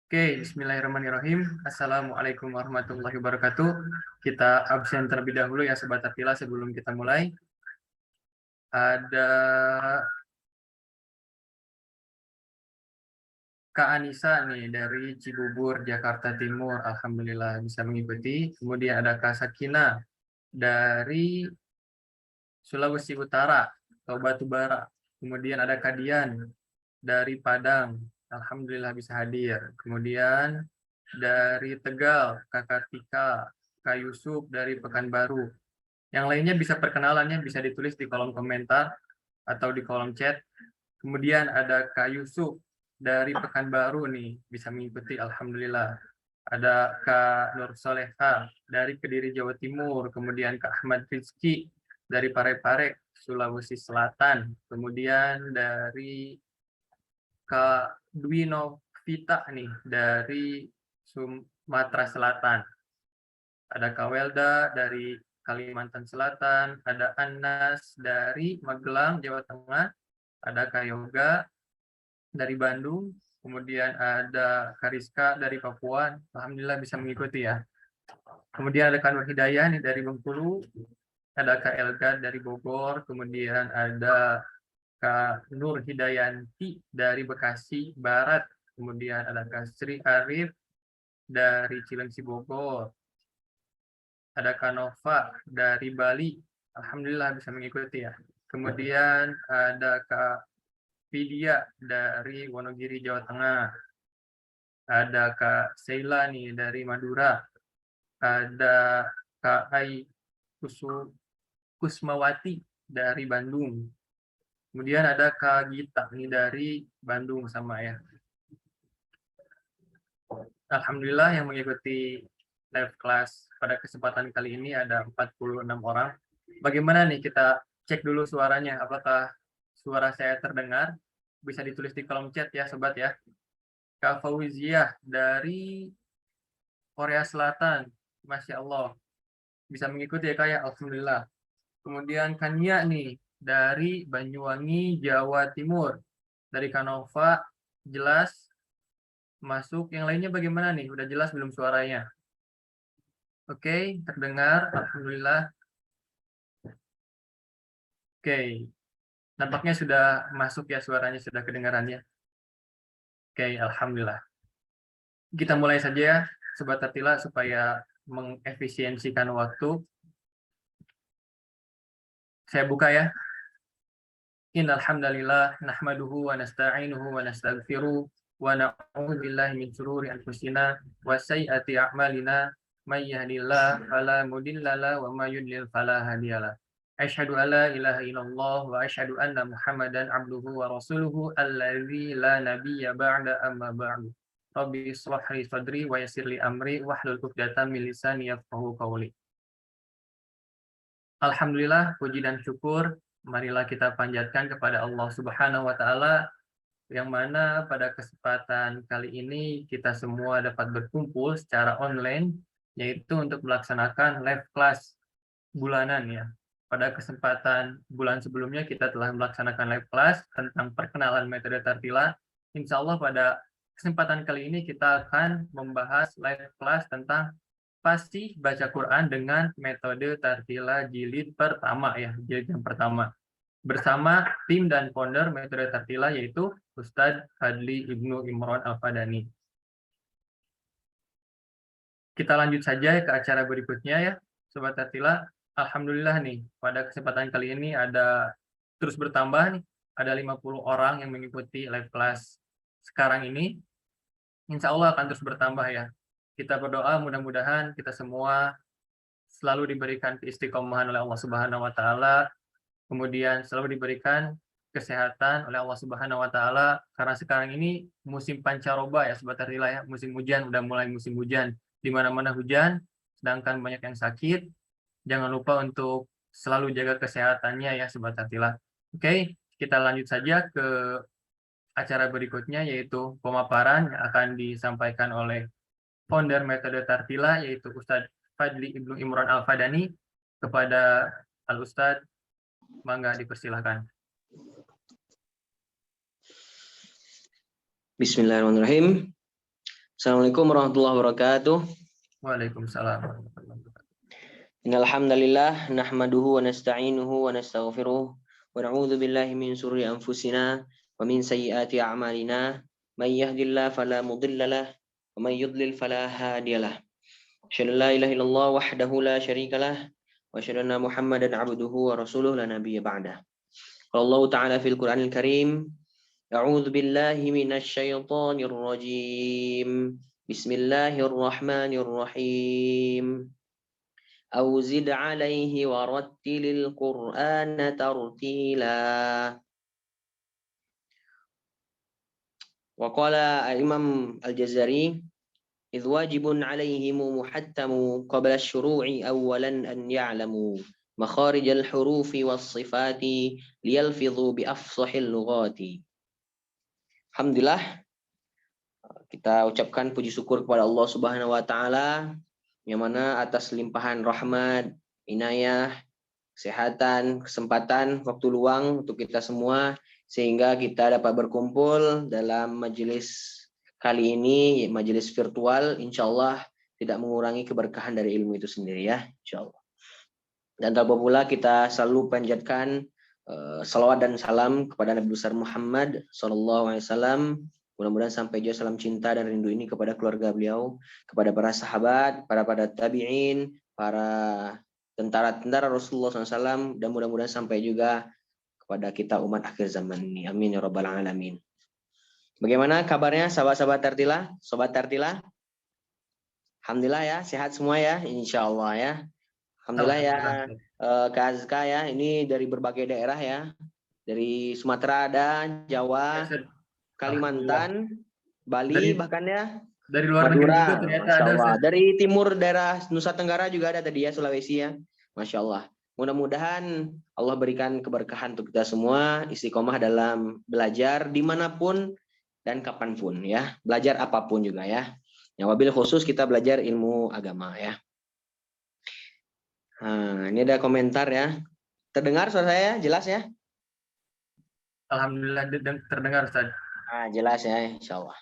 Oke, bismillahirrahmanirrahim. Assalamualaikum warahmatullahi wabarakatuh. Kita absen terlebih dahulu ya Sobat Attila sebelum kita mulai. Ada Kak Anissa nih dari Cibubur, Jakarta Timur. Alhamdulillah bisa mengikuti. Kemudian ada Kak Sakina dari Sulawesi Utara, atau Batubara. Kemudian ada Kak Dian dari Padang. Alhamdulillah bisa hadir. Kemudian dari Tegal, Kak Kartika, Kak Yusuf dari Pekanbaru. Yang lainnya bisa perkenalannya bisa ditulis di kolom komentar atau di kolom chat. Kemudian ada Kak Yusuf dari Pekanbaru nih, bisa mengikuti Alhamdulillah. Ada Kak Nur Soleha dari Kediri, Jawa Timur. Kemudian Kak Ahmad Rizky dari Parepare, Sulawesi Selatan. Kemudian dari Kak Dwi Novita nih dari Sumatera Selatan. Ada Kak Welda dari Kalimantan Selatan, ada Anas dari Magelang, Jawa Tengah, ada Kak Yoga dari Bandung, kemudian ada Kak Rizka dari Papua, Alhamdulillah bisa mengikuti ya. Kemudian ada Kak Nur Hidayah nih dari Bengkulu, ada Kak Elga dari Bogor, kemudian ada Kak Nur Hidayanti dari Bekasi Barat, kemudian ada Kak Sri Arif dari Cilengsi Bogor, ada Kak Nova dari Bali, Alhamdulillah bisa mengikuti ya. Kemudian ada Kak Vidya dari Wonogiri, Jawa Tengah, ada Kak Sheila nih dari Madura, ada Kak Ai Kusmawati dari Bandung, kemudian ada Kak Gita nih dari Bandung sama ya. Alhamdulillah yang mengikuti live class pada kesempatan kali ini ada 46 orang. Bagaimana nih kita cek dulu suaranya, apakah suara saya terdengar? Bisa ditulis di kolom chat ya sobat ya. Kak Fauziah dari Korea Selatan, Masya Allah. Bisa mengikuti ya Kak ya, Alhamdulillah. Kemudian Kania nih dari Banyuwangi, Jawa Timur. Dari Kanova, jelas masuk. Yang lainnya bagaimana nih? Udah jelas belum suaranya? Oke, terdengar. Alhamdulillah. Oke, nampaknya sudah masuk ya suaranya, sudah kedengarannya. Oke, Alhamdulillah. Kita mulai saja ya, Sobat Attila, supaya mengefisiensikan waktu. Saya buka ya. Innal hamdalillah nahmaduhu wa nasta'inuhu wa nastaghfiruh wa na'udzu billahi min shururi anfusina wa sayyiati a'malina may yahdihillahu fala mudilla lahu wa may yudlil fala hadiyalah. Asyhadu an la ilaha illallah wa asyhadu anna Muhammadan abduhu wa rasuluhu alladzi la nabiyya ba'da amma ba'du. Rabbi ishrah li sadri wa yassir li amri wahlul 'uqdatam min lisani yafqahu qawli. Alhamdulillah, puji dan syukur marilah kita panjatkan kepada Allah Subhanahu wa taala yang mana pada kesempatan kali ini kita semua dapat berkumpul secara online yaitu untuk melaksanakan live class bulanan ya. Pada kesempatan bulan sebelumnya kita telah melaksanakan live class tentang perkenalan metode Tartila. Insya Allah pada kesempatan kali ini kita akan membahas live class tentang fasih baca Quran dengan metode Tartila jilid pertama ya, jilid yang pertama. Bersama tim dan founder metode Tartila yaitu Ustadz Fadli Ibnu Imron Al-Fadani. Kita lanjut saja ke acara berikutnya ya, Sobat Tartila. Alhamdulillah nih, pada kesempatan kali ini ada terus bertambah nih, ada 50 orang yang mengikuti live class sekarang ini. Insya Allah akan terus bertambah ya. Kita berdoa mudah-mudahan kita semua selalu diberikan keistiqomahan oleh Allah Subhanahu wa taala, kemudian selalu diberikan kesehatan oleh Allah Subhanahu wa taala karena sekarang ini musim pancaroba ya Sobat Tartila ya, musim hujan udah mulai musim hujan, di mana-mana hujan, sedangkan banyak yang sakit. Jangan lupa untuk selalu jaga kesehatannya ya Sobat Tartila. Oke, kita lanjut saja ke acara berikutnya yaitu pemaparan yang akan disampaikan oleh founder metode Tartila yaitu Ustadz Fadli Ibnu Imron Al-Fadani. Kepada Al-Ustadz, mangga dipersilahkan. Bismillahirrahmanirrahim. Assalamualaikum warahmatullahi wabarakatuh. Waalaikumsalam warahmatullahi wabarakatuh. Innal hamdalillah nahmaduhu wa nasta'inuhu wa nastaghfiruh wa na'udzu billahi min shururi anfusina wa min sayyiati a'malina may yahdihillahu fala mudilla lahu wa may yudlil fala hadiyalah. Asyhadu an la ilaha illallah wahdahu la syarikalah wa asyhadu anna Muhammadan 'abduhu wa rasuluhu la nabiyya ba'dah. Qala Allah ta'ala fil Qur'anil Karim, a'udzu billahi minasy syaithanir rajim. Bismillahirrahmanirrahim. أو زد عليه ورتل القرآن ترتيلا. وقال الإمام الجزري إذ واجب عليهم محتم قبل الشروع أولا أن يعلموا مخارج الحروف والصفات ليلفظوا بأفصح اللغات. Alhamdulillah, kita ucapkan puji syukur kepada Allah Subhanahu wa taala yang mana atas limpahan rahmat, inayah, kesehatan, kesempatan, waktu luang untuk kita semua sehingga kita dapat berkumpul dalam majelis kali ini, majelis virtual, insya Allah tidak mengurangi keberkahan dari ilmu itu sendiri ya, insya Allah. Dan tanpa pula kita selalu panjatkan salawat dan salam kepada Nabi besar Muhammad SAW. Mudah-mudahan sampai jauh salam cinta dan rindu ini kepada keluarga beliau, kepada para sahabat, para tabi'in, para tentara-tentara Rasulullah SAW, dan mudah-mudahan sampai juga kepada kita umat akhir zaman ini. Amin ya rabbal alamin. Bagaimana kabarnya sahabat-sahabat Tartila? Sobat Tartila? Alhamdulillah ya, sehat semua ya, insya Allah ya. Alhamdulillah ya, Kak Azka ya, ini dari berbagai daerah ya. Dari Sumatera ada, Jawa, Kalimantan, Bali bahkan ya. Dari luar negeri juga Madura, ternyata Masya ada. Allah. Dari timur daerah Nusa Tenggara juga ada tadi ya, Sulawesi ya. Masya Allah. Mudah-mudahan Allah berikan keberkahan untuk kita semua, istiqomah dalam belajar dimanapun dan kapanpun ya. Belajar apapun juga ya. Yang wabil khusus kita belajar ilmu agama ya. Nah, ini ada komentar ya. Terdengar suara saya jelas ya? Alhamdulillah terdengar Ustaz. Nah, jelas ya, insya Allah.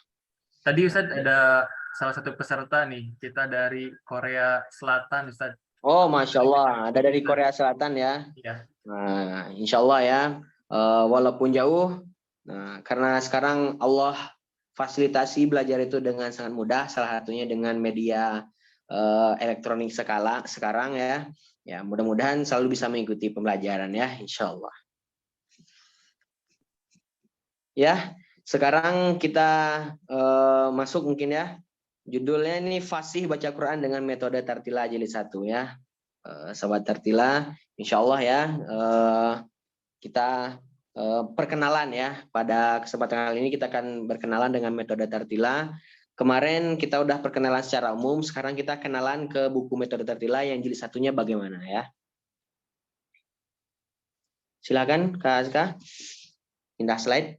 Tadi Ustaz ada salah satu peserta nih, kita dari Korea Selatan Ustaz. Oh, Masya Allah, ada dari Korea Selatan ya. Iya. Nah, insya Allah ya, walaupun jauh, nah, karena sekarang Allah fasilitasi belajar itu dengan sangat mudah, salah satunya dengan media elektronik sekarang ya. Ya, mudah-mudahan selalu bisa mengikuti pembelajaran ya, insya Allah. Ya, sekarang kita masuk mungkin ya. Judulnya ini Fasih Baca Quran dengan Metode Tartila Jilid 1 ya. Sahabat Tartila, insya Allah ya, kita perkenalan ya. Pada kesempatan kali ini kita akan berkenalan dengan metode Tartila. Kemarin kita udah perkenalan secara umum, sekarang kita kenalan ke buku metode Tartila yang jilid 1-nya bagaimana ya. Silakan Kak Azka, pindah slide.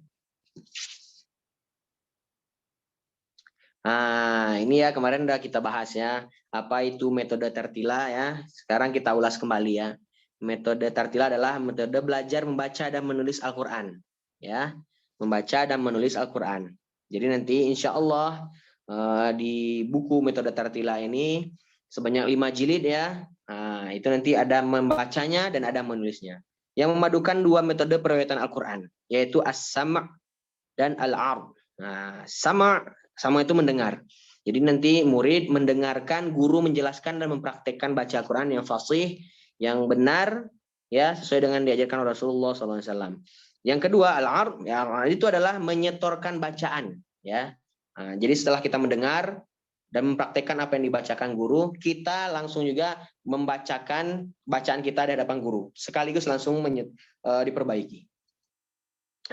Nah, ini ya kemarin udah kita bahas ya, apa itu metode Tartila ya. Sekarang kita ulas kembali ya. Metode Tartila adalah metode belajar membaca dan menulis Al-Qur'an ya. Membaca dan menulis Al-Qur'an. Jadi nanti insya Allah di buku metode Tartila ini sebanyak 5 jilid ya. Nah, itu nanti ada membacanya dan ada menulisnya. Yang memadukan dua metode periwayatan Al-Qur'an, yaitu as-sam' dan al-'ard. Nah, sama itu mendengar. Jadi nanti murid mendengarkan guru menjelaskan dan mempraktekkan baca Al-Quran yang fasih, yang benar, ya sesuai dengan diajarkan oleh Rasulullah SAW. Yang kedua al-'ard, ya, itu adalah menyetorkan bacaan, ya. Nah, jadi setelah kita mendengar dan mempraktekkan apa yang dibacakan guru, kita langsung juga membacakan bacaan kita di hadapan guru, sekaligus langsung diperbaiki.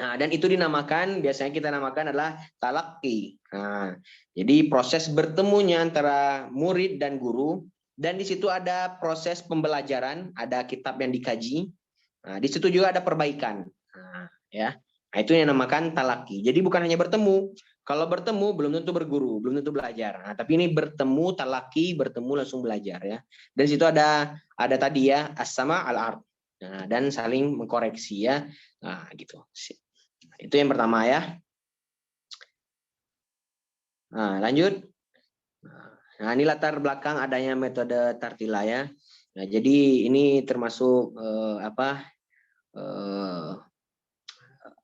Nah, dan itu dinamakan, biasanya kita namakan adalah talaqi. Nah, jadi proses bertemunya antara murid dan guru, dan di situ ada proses pembelajaran, ada kitab yang dikaji. Nah, di situ juga ada perbaikan. Nah, ya. Nah, itu yang dinamakan talaqi. Jadi bukan hanya bertemu. Kalau bertemu belum tentu berguru, belum tentu belajar. Nah, tapi ini bertemu talaqi, bertemu langsung belajar ya. Dan di situ ada tadi ya as-sama' al-'ard. Nah, dan saling mengkoreksi ya. Nah, gitu. Itu yang pertama ya. Nah, lanjut. Nah, ini latar belakang adanya metode Tartila ya. Nah, jadi ini termasuk eh,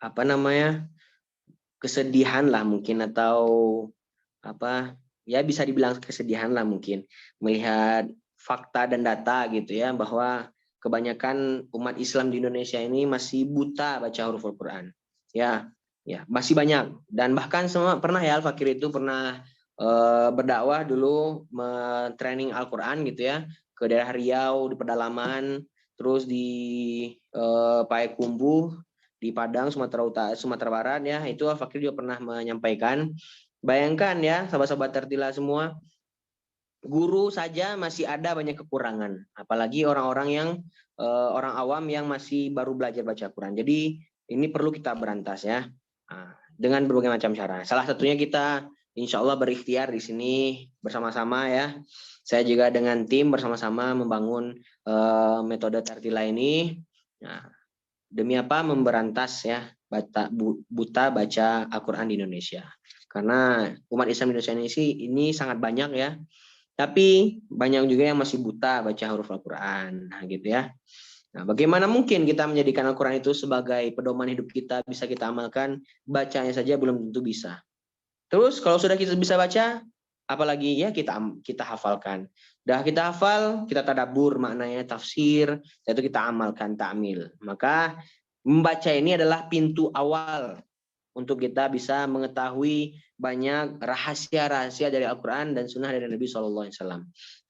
apa namanya, kesedihan lah mungkin, atau apa ya, bisa dibilang kesedihan lah mungkin, melihat fakta dan data gitu ya, bahwa kebanyakan umat Islam di Indonesia ini masih buta baca huruf Al-Quran ya. Ya masih banyak, dan bahkan semua pernah ya, Al-Fakir itu pernah berdakwah dulu, training Al-Quran gitu ya, ke daerah Riau di pedalaman, terus di Payakumbuh di Padang, Sumatera Utara, Sumatera Barat ya. Itu Al-Fakir juga pernah menyampaikan. Bayangkan ya, sahabat-sahabat tertila semua, guru saja masih ada banyak kekurangan, apalagi orang-orang yang orang awam yang masih baru belajar baca Quran. Jadi ini perlu kita berantas ya, dengan berbagai macam cara. Salah satunya kita insya Allah berikhtiar di sini bersama-sama ya. Saya juga dengan tim bersama-sama membangun metode tertila ini. Nah, demi apa? Memberantas ya buta baca Al-Quran di Indonesia. Karena umat Islam Indonesia ini sangat banyak ya, tapi banyak juga yang masih buta baca huruf Al-Quran. Nah, gitu ya. Nah, bagaimana mungkin kita menjadikan Al-Quran itu sebagai pedoman hidup kita, bisa kita amalkan, bacanya saja belum tentu bisa. Terus kalau sudah kita bisa baca, apalagi ya kita hafalkan. Dah kita hafal, kita tadabbur maknanya, tafsir, itu kita amalkan, ta'mil. Maka membaca ini adalah pintu awal untuk kita bisa mengetahui banyak rahasia-rahasia dari Al-Quran dan Sunnah dari Nabi SAW.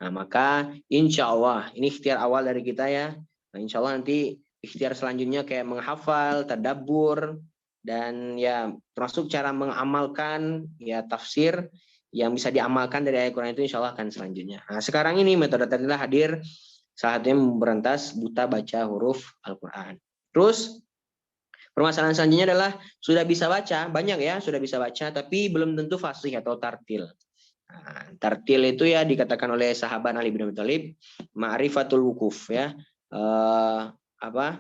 Nah, maka insya Allah ini ikhtiar awal dari kita ya. Nah, insya Allah nanti ikhtiar selanjutnya kayak menghafal, tadabbur, dan ya termasuk cara mengamalkan ya tafsir yang bisa diamalkan dari ayat Quran itu insya Allah akan selanjutnya. Nah, sekarang ini metode tertilah hadir, salah satunya memberantas buta baca huruf Al-Quran. Terus permasalahan selanjutnya adalah sudah bisa baca, banyak ya sudah bisa baca, tapi belum tentu fasih atau tartil. Nah, tartil itu ya dikatakan oleh sahabat Ali bin Abi Thalib, ma'rifatul wukuf ya,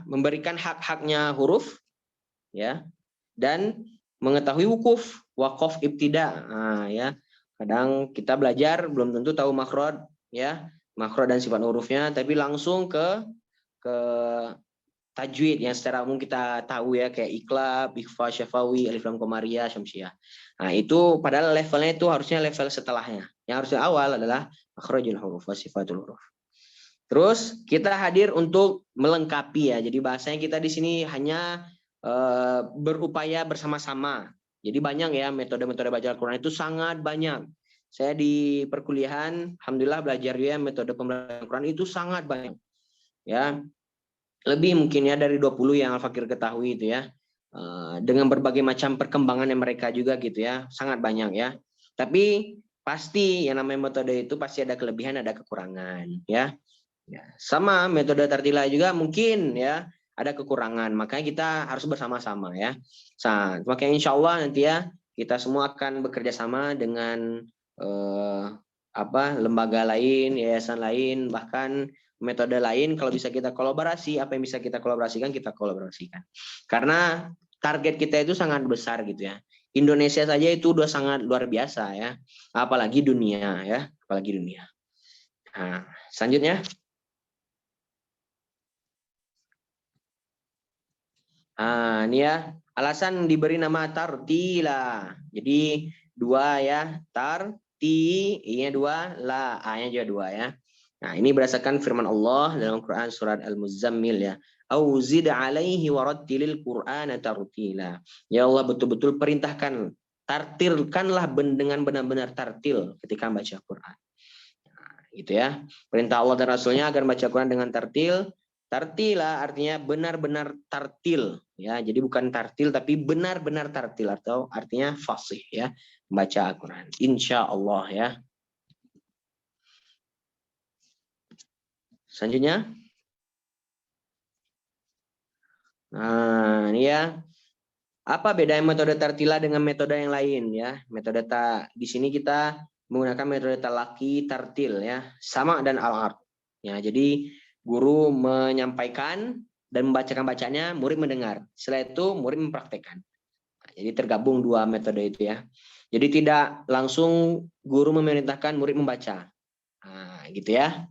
memberikan hak-haknya huruf ya, dan mengetahui wukuf, wakof ibtida. Nah, ya kadang kita belajar belum tentu tahu makhraj ya, makhraj dan sifat hurufnya, tapi langsung ke tajwid yang secara umum kita tahu ya, kayak iqlab, ikhfa, syafawi, alif lam qamariyah, syamsiyah. Nah, itu padahal levelnya itu harusnya level setelahnya. Yang harusnya awal adalah makhrajul huruf wa sifatul huruf. Terus kita hadir untuk melengkapi ya. Jadi bahasanya kita di sini hanya berupaya bersama-sama. Jadi banyak ya metode-metode baca Al-Quran itu sangat banyak. Saya di perkuliahan, alhamdulillah belajar ya metode pembelajaran Al-Quran itu sangat banyak. Ya, lebih mungkin ya dari 20 yang Al-Fakir ketahui itu ya, dengan berbagai macam perkembangan yang mereka juga gitu ya, sangat banyak ya. Tapi pasti yang namanya metode itu pasti ada kelebihan, ada kekurangan ya. Sama metode tertila juga mungkin ya ada kekurangan, makanya kita harus bersama-sama ya. Makanya insya Allah nanti ya kita semua akan bekerja sama dengan lembaga lain, yayasan lain, bahkan metode lain. Kalau bisa kita kolaborasi, apa yang bisa kita kolaborasikan, kita kolaborasikan. Karena target kita itu sangat besar gitu ya. Indonesia saja itu udah sangat luar biasa ya, apalagi dunia ya, apalagi dunia. Nah, selanjutnya. Nah, ini ya alasan diberi nama tartila. Jadi dua ya, i-nya dua, a-nya juga dua ya. Nah, ini berdasarkan firman Allah dalam Quran surat Al-Muzammil ya. Auzid alaihi warattilil Qur'ana tartila. Ya Allah, betul-betul perintahkan, tartilkanlah dengan benar-benar tartil ketika baca Quran. Nah, gitu ya. Perintah Allah dan Rasulnya agar baca Quran dengan tartil. Tartila artinya benar-benar tartil ya. Jadi bukan tartil tapi benar-benar tartil, atau artinya fasih ya, membaca Al-Qur'an. Insya Allah ya. Selanjutnya. Nah, ini ya. Apa bedanya metode tartila dengan metode yang lain ya? Metode di sini kita menggunakan metode talaki tartil ya, sama dan al-ard. Ya, jadi guru menyampaikan dan membacakan bacanya, murid mendengar. Setelah itu murid mempraktekkan. Nah, jadi tergabung dua metode itu ya. Jadi tidak langsung guru memerintahkan murid membaca. Nah, gitu ya.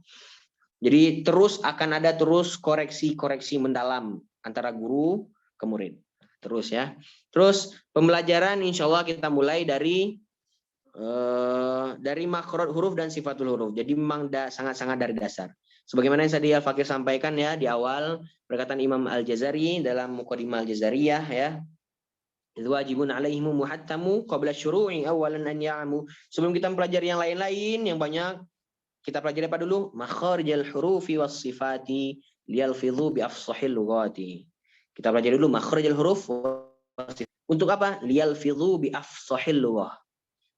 Jadi terus akan ada terus koreksi-koreksi mendalam antara guru ke murid. Terus ya. Terus pembelajaran insya Allah kita mulai dari makhraj huruf dan sifatul huruf. Jadi memang sangat-sangat dari dasar. Sebagaimana yang tadi Al-Fakir sampaikan ya di awal perkataan Imam Al-Jazari dalam Muqaddimah Al-Jazariyah ya. Wajibun alaihimu muhattamu qabla syuru'i awalan an ya'mu. Sebelum kita mempelajari yang lain-lain yang banyak, kita pelajari apa dulu? Makharijal hurufi was sifati liyalfidhu bi afsahil lughati. Kita pelajari dulu makharijal huruf. Untuk apa? Liyalfidhu bi afsahil lughah.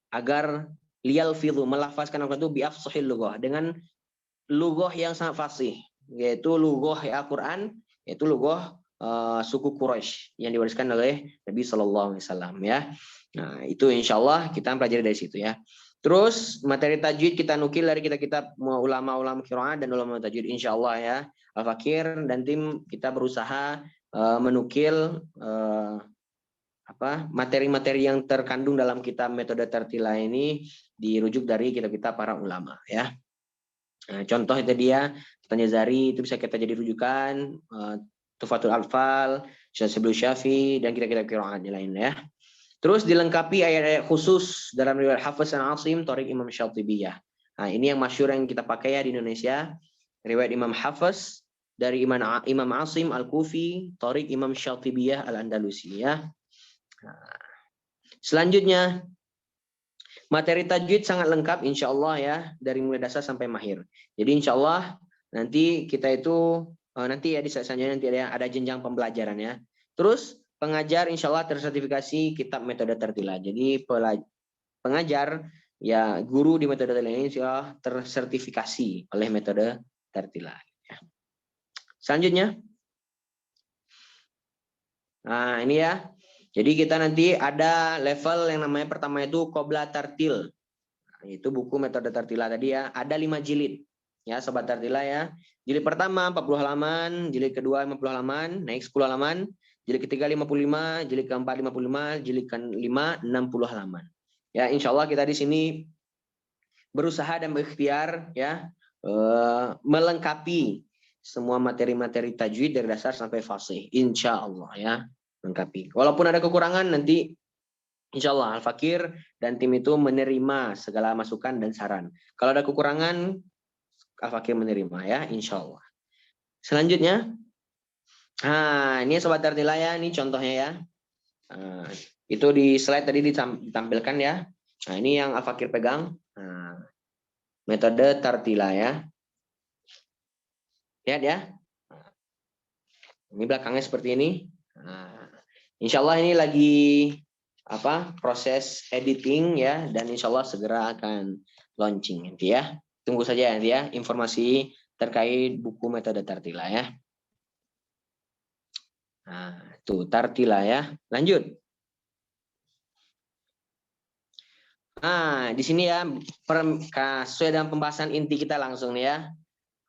Agar liyalfidhu melafazkan Al-Qur'an itu bi afsahil lughah dengan lughah yang sangat fasih, yaitu lughah Al-Qur'an, yaitu lughah suku Quraisy yang diwariskan oleh Nabi Shallallahu Alaihi Wasallam ya. Nah itu insya Allah kita pelajari dari situ ya. Terus materi tajwid kita nukil dari kitab ulama-ulama qiraat dan ulama tajwid insya Allah ya. Al-Fakir dan tim kita berusaha menukil materi-materi yang terkandung dalam kitab metode tertila ini dirujuk dari kitab-kitab para ulama ya. Nah, contoh itu dia Tanjazari itu bisa kita jadi rujukan, Tufatul Alfal, Syasibul Syafi dan kitab-kitab qiraat lain ya. Terus dilengkapi ayat-ayat khusus dalam riwayat Hafiz dan Asim, Thariq Imam Syatibiyah. Nah, ini yang masyhur yang kita pakai ya di Indonesia. Riwayat Imam Hafiz dari Imam Asim Al-Kufi, Thariq Imam Syatibiyah Al-Andalusi ya. Nah, selanjutnya materi tajwid sangat lengkap insya Allah ya dari mulai dasar sampai mahir. Jadi insya Allah nanti kita itu nanti ya di selanjutnya nanti ada jenjang pembelajaran ya. Terus pengajar insya Allah tersertifikasi kitab metode tertila. Jadi pengajar ya guru di metode tertila ini insya Allah tersertifikasi oleh metode tertila. Ya. Selanjutnya, nah ini ya. Jadi kita nanti ada level yang namanya pertama itu Qobla Tartil. Nah, itu buku metode tertila tadi ya. Ada 5 jilid. Ya, sobat tertila ya. Jilid pertama 40 halaman, jilid kedua 50 halaman, naik 10 halaman, jilid ketiga 55, jilid keempat 55, jilid kelima 60 halaman. Ya, insya Allah kita di sini berusaha dan berikhtiar ya melengkapi semua materi-materi tajwid dari dasar sampai fasih. Insya Allah ya. Lengkapi. Walaupun ada kekurangan nanti insya Allah Al-Fakir dan tim itu menerima segala masukan dan saran. Kalau ada kekurangan Al-Fakir menerima ya insya Allah. Selanjutnya, nah ini sobat tertila ya, ini contohnya ya. Nah, itu di slide tadi ditampilkan ya. Nah ini yang Al-Fakir pegang. Nah, metode tertila ya. Lihat ya. Ini belakangnya seperti ini. Nah, insya Allah ini lagi proses editing ya, dan insya Allah segera akan launching nanti ya. Tunggu saja nanti ya informasi terkait buku metode tertila ya. Nah, itu tertila ya. Lanjut. Nah, di sini ya sesuai dengan pembahasan inti kita langsung nih ya.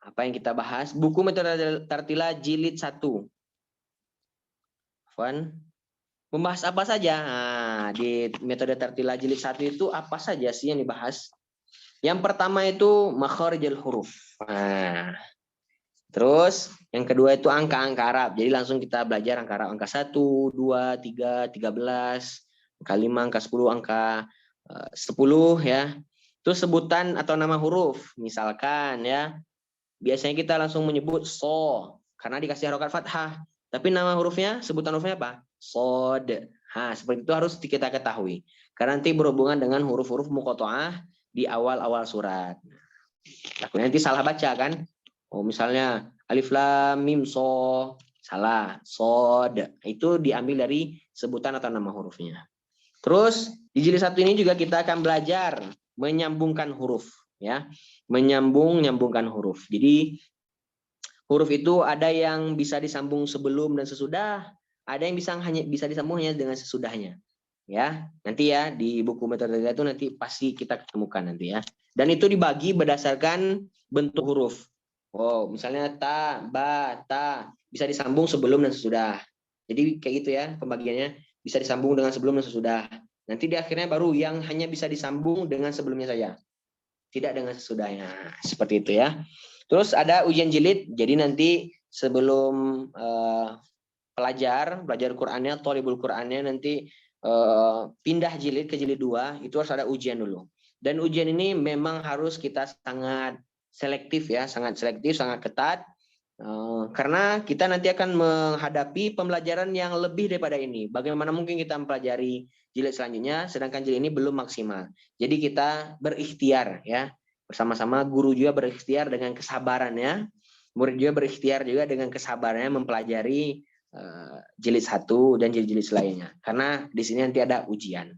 Apa yang kita bahas? Buku metode tertila jilid 1. Membahas apa saja? Nah, di metode tertila jilid 1 itu apa saja sih yang dibahas? Yang pertama itu makharijul huruf. Nah, terus yang kedua itu angka-angka Arab. Jadi langsung kita belajar angka Arab. Angka 1, 2, 3, 13, angka 5, angka 10, angka 10 ya. Terus sebutan atau nama huruf. Misalkan ya, biasanya kita langsung menyebut so karena dikasih harokat fathah. Tapi nama hurufnya, sebutan hurufnya apa? Sod. Nah, seperti itu harus kita ketahui. Karena nanti berhubungan dengan huruf-huruf muqatta'ah di awal-awal surat. Takutnya nanti salah baca kan? Oh, misalnya alif lam mim so, salah. Sod. Itu diambil dari sebutan atau nama hurufnya. Terus di jilid 1 ini juga kita akan belajar menyambungkan huruf ya. Menyambungkan huruf. Jadi huruf itu ada yang bisa disambung sebelum dan sesudah, ada yang bisa disambung hanya dengan sesudahnya. Ya, nanti ya di buku metode itu nanti pasti kita ketemukan nanti ya. Dan itu dibagi berdasarkan bentuk huruf. Oh, misalnya ta, ba, ta bisa disambung sebelum dan sesudah. Jadi kayak gitu ya pembagiannya, bisa disambung dengan sebelum dan sesudah. Nanti di akhirnya baru yang hanya bisa disambung dengan sebelumnya saja, tidak dengan sesudahnya. Seperti itu ya. Terus ada ujian jilid. Jadi nanti sebelum belajar Qur'annya, thalibul Qur'annya nanti pindah jilid ke jilid 2, itu harus ada ujian dulu. Dan ujian ini memang harus kita sangat selektif ya, sangat selektif, sangat ketat. Karena kita nanti akan menghadapi pembelajaran yang lebih daripada ini. Bagaimana mungkin kita mempelajari jilid selanjutnya, sedangkan jilid ini belum maksimal. Jadi kita berikhtiar ya, bersama-sama guru juga berikhtiar dengan kesabarannya, murid juga berikhtiar juga dengan kesabarannya mempelajari jilid 1 dan jilid-jilid selainnya. Karena di sini nanti ada ujian.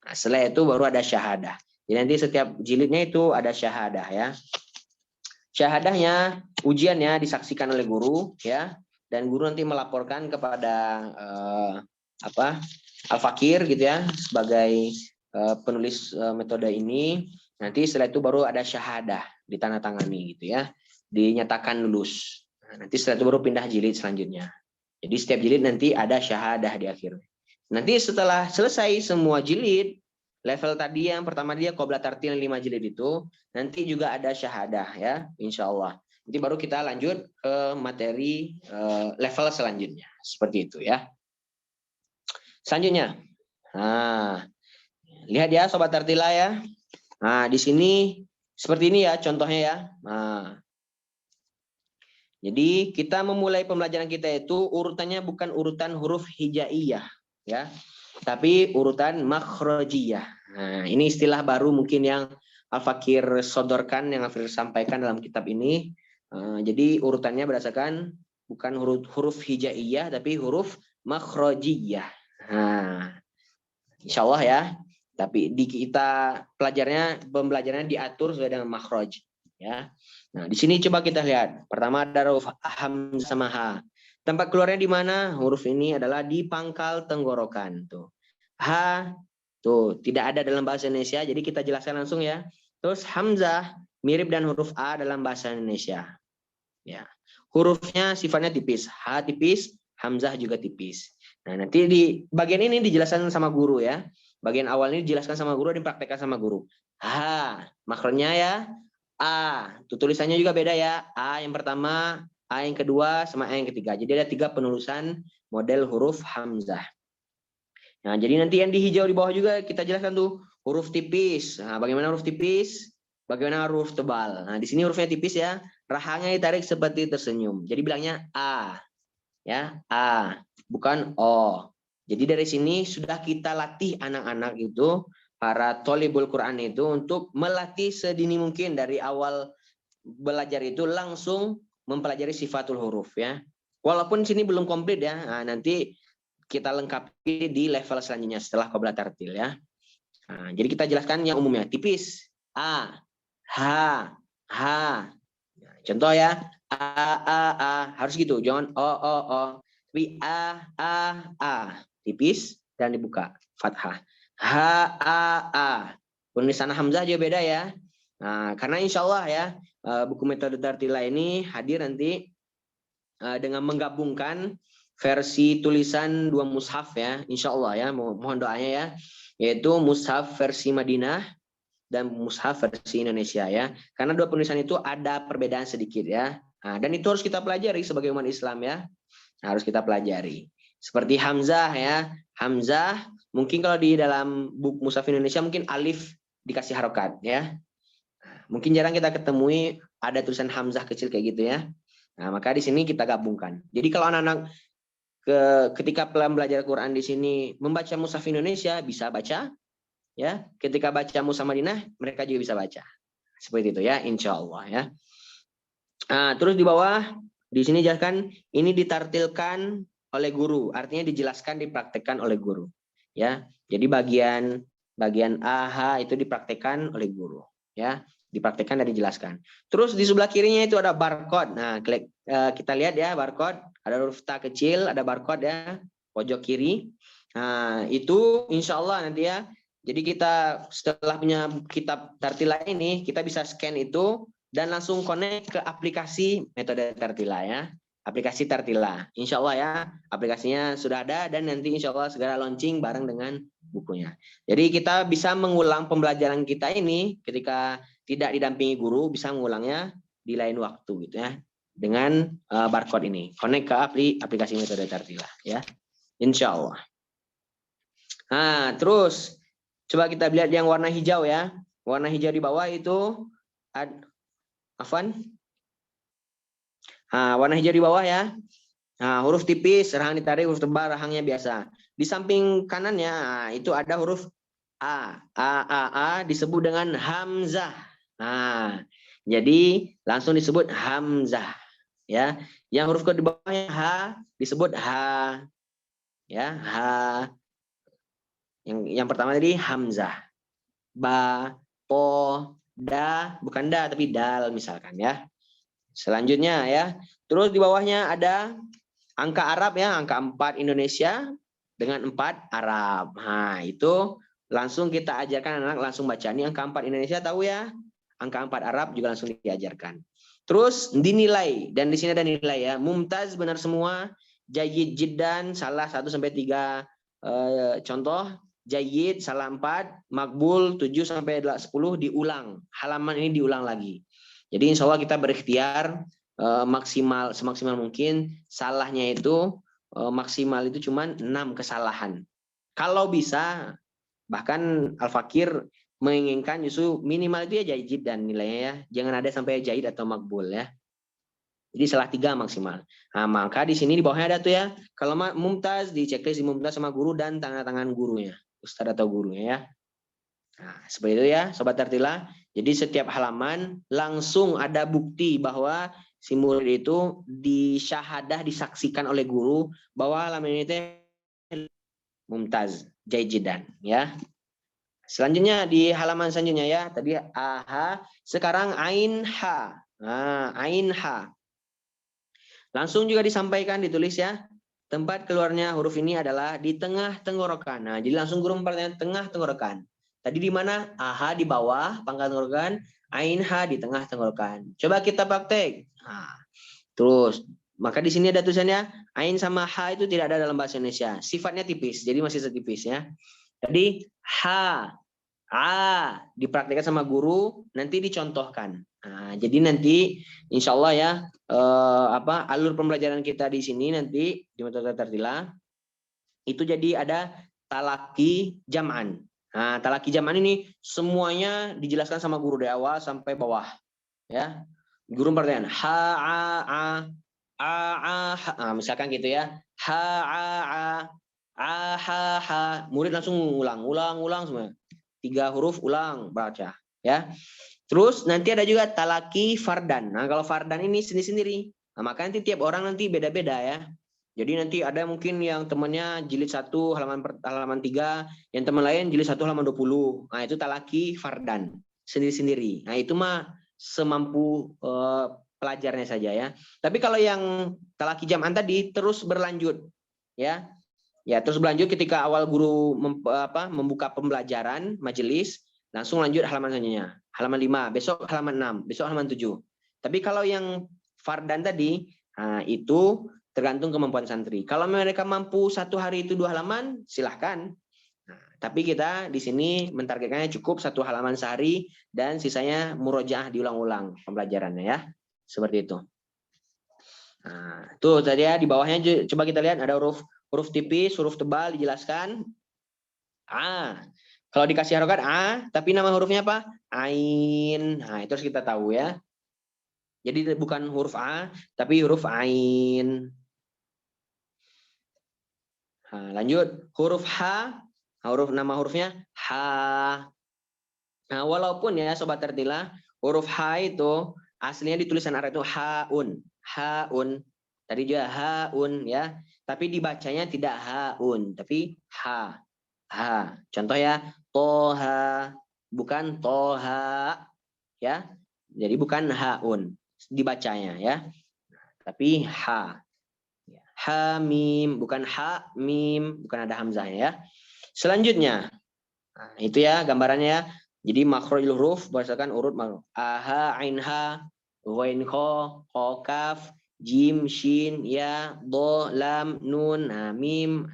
Nah, setelah itu baru ada syahadah. Jadi nanti setiap jilidnya itu ada syahadah ya. Syahadahnya, ujiannya disaksikan oleh guru ya, dan guru nanti melaporkan kepada Al-Fakir gitu ya, sebagai penulis metode ini. Nanti setelah itu baru ada syahadah, ditandatangani gitu ya, dinyatakan lulus. Nah, nanti setelah itu baru pindah jilid selanjutnya. Jadi setiap jilid nanti ada syahadah di akhir. Nanti setelah selesai semua jilid, level tadi yang pertama dia qabla tartil 5 jilid itu, nanti juga ada syahadah ya, insya Allah. Nanti baru kita lanjut ke materi level selanjutnya. Seperti itu ya. Selanjutnya. Nah, lihat ya sobat tartila ya. Nah, di sini seperti ini ya contohnya ya. Nah, jadi kita memulai pembelajaran kita itu urutannya bukan urutan huruf hijaiyah ya, tapi urutan makhrajiyah. Nah, ini istilah baru mungkin yang Al-Fakir sodorkan, yang Al-Fakir sampaikan dalam kitab ini. Jadi urutannya berdasarkan bukan huruf hijaiyah, tapi huruf makhrajiyah. Nah, insya Allah ya. Tapi di kita pembelajarannya diatur sesuai dengan makhraj. Ya. Nah, di sini coba kita lihat. Pertama ada huruf hamzah sama ha. Tempat keluarnya di mana? Huruf ini adalah di pangkal tenggorokan. Tuh. Ha, tuh, tidak ada dalam bahasa Indonesia, jadi kita jelaskan langsung ya. Terus hamzah mirip dan huruf a dalam bahasa Indonesia. Ya. Hurufnya sifatnya tipis. Ha tipis, hamzah juga tipis. Nah, nanti di bagian ini dijelaskan sama guru ya. Bagian awal ini dijelaskan sama guru, dipraktekkan sama guru. Ha, makronya ya. A, tuh tulisannya juga beda ya. A yang pertama, A yang kedua, sama A yang ketiga. Jadi ada 3 penulisan model huruf hamzah. Nah, jadi nanti yang di hijau di bawah juga kita jelaskan tuh huruf tipis. Nah, bagaimana huruf tipis? Bagaimana huruf tebal? Nah, di sini hurufnya tipis ya. Rahangnya ditarik seperti tersenyum. Jadi bilangnya A. Ya, A, bukan O. Jadi dari sini sudah kita latih anak-anak itu, para thalibul Quran itu untuk melatih sedini mungkin dari awal belajar itu langsung mempelajari sifatul huruf ya. Walaupun sini belum komplit ya. Nah, nanti kita lengkapi di level selanjutnya setelah qabla tartil ya. Nah, jadi kita jelaskan yang umumnya. Tipis A, H, H. Nah, contoh ya. A harus gitu, jangan O. Tapi A tipis dan dibuka fathah. A. Penulisan hamzah juga beda ya. Nah, karena insya Allah ya buku metode tartila ini hadir nanti dengan menggabungkan versi tulisan 2 mushaf ya, insya Allah ya, mohon doanya ya, yaitu mushaf versi Madinah dan mushaf versi Indonesia ya. Karena 2 penulisan itu ada perbedaan sedikit ya. Nah, dan itu harus kita pelajari sebagai umat Islam ya. Harus kita pelajari. Seperti hamzah ya. Hamzah mungkin kalau di dalam buku mushaf Indonesia mungkin alif dikasih harokat ya. Mungkin jarang kita ketemui ada tulisan hamzah kecil kayak gitu ya. Nah, maka di sini kita gabungkan. Jadi kalau anak-anak ketika belajar Quran di sini membaca mushaf Indonesia bisa baca ya. Ketika baca mushaf Madinah mereka juga bisa baca. Seperti itu ya, insya Allah ya. Nah, terus di bawah di sini jelaskan ini ditartilkan oleh guru, artinya dijelaskan, dipraktekkan oleh guru ya. Jadi bagian AH itu dipraktekkan oleh guru ya, dipraktekkan dan dijelaskan. Terus di sebelah kirinya itu ada barcode. Nah, kita lihat ya barcode, ada huruf ta kecil, ada barcode ya, pojok kiri. Nah, itu insya Allah nanti ya. Jadi kita setelah punya kitab tartila ini, kita bisa scan itu dan langsung connect ke aplikasi metode tartila ya. Aplikasi tartila. Insya Allah ya, aplikasinya sudah ada dan nanti insya Allah segera launching bareng dengan bukunya. Jadi kita bisa mengulang pembelajaran kita ini ketika tidak didampingi guru, bisa mengulangnya di lain waktu gitu ya. Dengan barcode ini. Connect ke aplikasi metode Tartila ya. Insya Allah. Nah, terus coba kita lihat yang warna hijau ya. Warna hijau di bawah itu Afwan. Nah, warna hijau di bawah ya. Nah, huruf tipis, rahang ditarik, huruf tebal, rahangnya biasa. Di samping kanannya, nah, itu ada huruf A. A disebut dengan hamzah. Nah, jadi langsung disebut hamzah. Ya, yang huruf ke di bawahnya H disebut H. Ya, H. Yang pertama tadi hamzah. Ba, po, da, bukan da tapi dal misalkan ya. Selanjutnya ya. Terus di bawahnya ada angka Arab ya, angka 4 Indonesia dengan 4 Arab. Nah, itu langsung kita ajarkan anak langsung baca. Ini angka 4 Indonesia tahu ya. Angka 4 Arab juga langsung diajarkan. Terus dinilai, dan di sini ada nilai ya. Mumtaz benar semua, jayyid jiddan salah 1 sampai 3 contoh, jayyid salah 4, makbul 7 sampai 10 diulang. Halaman ini diulang lagi. Jadi insya Allah kita berikhtiar semaksimal mungkin salahnya itu maksimal itu cuma 6 kesalahan. Kalau bisa bahkan Al-Fakir menginginkan justru minimal itu ya jayyid dan nilainya ya. Jangan ada sampai jayyid atau makbul ya. Jadi salah 3 maksimal. Nah, maka di sini di bawahnya ada tuh ya. Kalau mumtaz di checklist di mumtaz sama guru dan tanda tangan gurunya, ustadz atau gurunya ya. Nah, seperti itu ya Sobat Tartila. Jadi setiap halaman langsung ada bukti bahwa si murid itu disaksikan oleh guru bahwa halaman ini mumtaz, jayidan ya. Selanjutnya di halaman selanjutnya ya. Tadi AH, sekarang Ain H. Nah, Ain H. Langsung juga disampaikan ditulis ya. Tempat keluarnya huruf ini adalah di tengah tenggorokan. Nah, jadi langsung guru mempertanyakan tengah tenggorokan. Tadi di mana? AH di bawah pangkat tenggorokan, Ain H di tengah tenggorokan. Coba kita praktek. Nah, terus maka di sini ada tulisannya Ain sama H itu tidak ada dalam bahasa Indonesia. Sifatnya tipis, jadi masih setipis ya. Jadi H, A dipraktikkan sama guru, nanti dicontohkan. Nah, jadi nanti insya Allah ya alur pembelajaran kita di sini nanti di metode Tartila itu jadi ada talaki jam'an. Nah, talaki jam'an ini semuanya dijelaskan sama guru dari awal sampai bawah. Ya, guru pertanyaan misalkan gitu ya, murid langsung ulang semua. 3 huruf ulang baca ya. Terus nanti ada juga talaki fardan. Nah, kalau fardan ini sendiri-sendiri. Nah, maka nanti tiap orang nanti beda-beda ya. Jadi nanti ada mungkin yang temannya jilid 1 halaman 3, yang teman lain jilid 1 halaman 20. Nah, itu talaki fardan sendiri-sendiri. Nah, itu mah semampu pelajarnya saja ya. Tapi kalau yang talaki jam'an tadi terus berlanjut ya. Ya, terus berlanjut ketika awal guru membuka pembelajaran majelis, langsung lanjut halaman selanjutnya. Halaman 5, besok halaman 6, besok halaman 7. Tapi kalau yang fardan tadi, nah, itu tergantung kemampuan santri. Kalau mereka mampu 1 hari itu 2 halaman, silahkan. Nah, tapi kita di sini mentargetkannya cukup 1 halaman sehari dan sisanya murojaah diulang-ulang pembelajarannya ya. Seperti itu. Nah, tuh tadi ya di bawahnya coba kita lihat ada huruf tipis, huruf tebal dijelaskan. A. Kalau dikasih harokat A, tapi nama hurufnya apa? Ain. Nah, itu harus kita tahu ya. Jadi bukan huruf A, tapi huruf Ain. Nah, lanjut huruf H, nama hurufnya H. Nah, walaupun ya Sobat Tartila, huruf H itu aslinya di tulisan Arab itu haun, haun. Tadi juga haun ya, tapi dibacanya tidak haun, tapi ha. Ha. Contoh ya, toha, bukan toha ya. Jadi bukan haun dibacanya ya. Tapi ha. Ha mim, bukan ha mim, bukan ada hamzahnya ya. Selanjutnya, nah, itu ya gambarannya ya. Jadi makhrajul huruf berdasarkan urut makhraj. Aha, ain ha, ghain kha, kaf, jim, shin, ya, do, lam, nun, mim.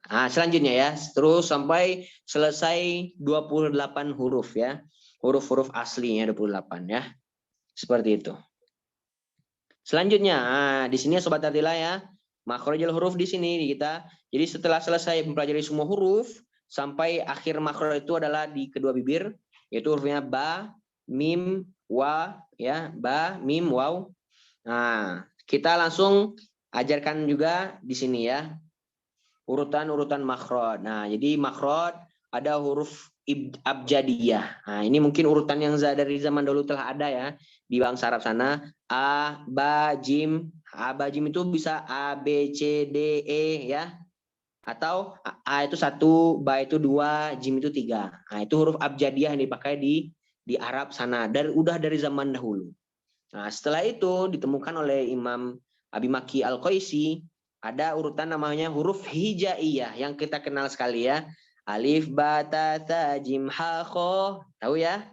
Nah, selanjutnya ya, terus sampai selesai 28 huruf ya. Huruf-huruf aslinya 28 ya. Seperti itu. Selanjutnya, di sini ya Sobat Tartila ya, makhrajul huruf di sini di kita. Jadi setelah selesai mempelajari semua huruf, sampai akhir makhraj itu adalah di kedua bibir, yaitu hurufnya ba, mim, wa, ya, ba, mim, waw. Nah, kita langsung ajarkan juga di sini ya, urutan-urutan makhraj. Nah, jadi makhraj ada huruf abjadiyah. Nah, ini mungkin urutan yang dari zaman dahulu telah ada ya di bangsa Arab sana. A, ba, jim. A, ba, jim itu bisa A, B, C, D, E ya. Atau A itu 1, ba itu 2, jim itu 3. Nah, itu huruf abjadiyah yang dipakai di Arab sana. Udah dari zaman dahulu. Nah, setelah itu ditemukan oleh Imam Abi Maki Al-Qaisi, ada urutan namanya huruf hijaiyah yang kita kenal sekali ya. Alif, ba, ta, tha, jim, ha, kho. Tahu ya?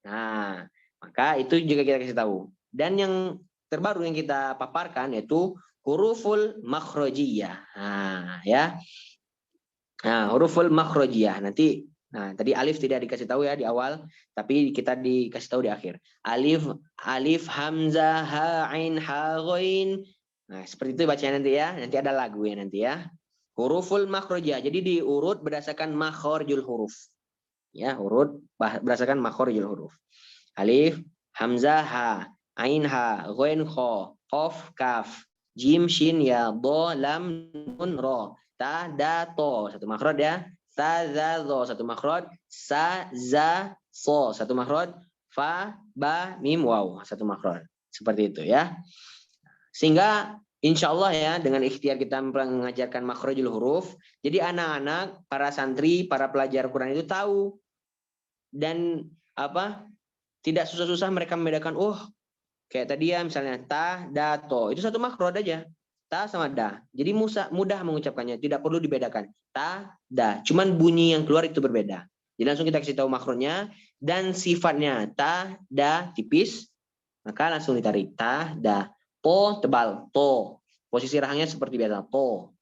Nah, maka itu juga kita kasih tahu. Dan yang terbaru yang kita paparkan yaitu huruful makhrajiyah. Nah, ya. Nah, huruful makhrajiyah. Nanti tadi alif tidak dikasih tahu ya di awal, tapi kita dikasih tahu di akhir. Alif, hamzah, ha, ain, ha, ghain. Nah, seperti itu bacanya nanti ya. Nanti ada lagu ya nanti ya. Huruful makhrajiyah. Jadi diurut berdasarkan makhrijul huruf. Ya, urut berdasarkan makhrijul huruf. Alif, hamzah, ha, ain, ha, ghain, kha, qaf, kaf, jim, shin, ya, do, lam, nun, ro, ta, da, to. Satu makhraj ya. Ta, za, zo. Satu makhraj. Sa, za, so. Satu makhraj. Fa, ba, mim, waw. Satu makhraj. Seperti itu ya. Sehingga insya Allah ya dengan ikhtiar kita mengajarkan makhrajul huruf, jadi anak-anak, para santri, para pelajar Quran itu tahu dan tidak susah-susah mereka membedakan. Oh, kayak tadi ya misalnya ta, da, to itu satu makhraj aja, ta sama da. Jadi mudah mengucapkannya, tidak perlu dibedakan ta, da. Cuman bunyi yang keluar itu berbeda. Jadi langsung kita kasih tahu makhrajnya dan sifatnya ta, da tipis, maka langsung ditarik ta, da. To tebal, to. Posisi rahangnya seperti biasa, to.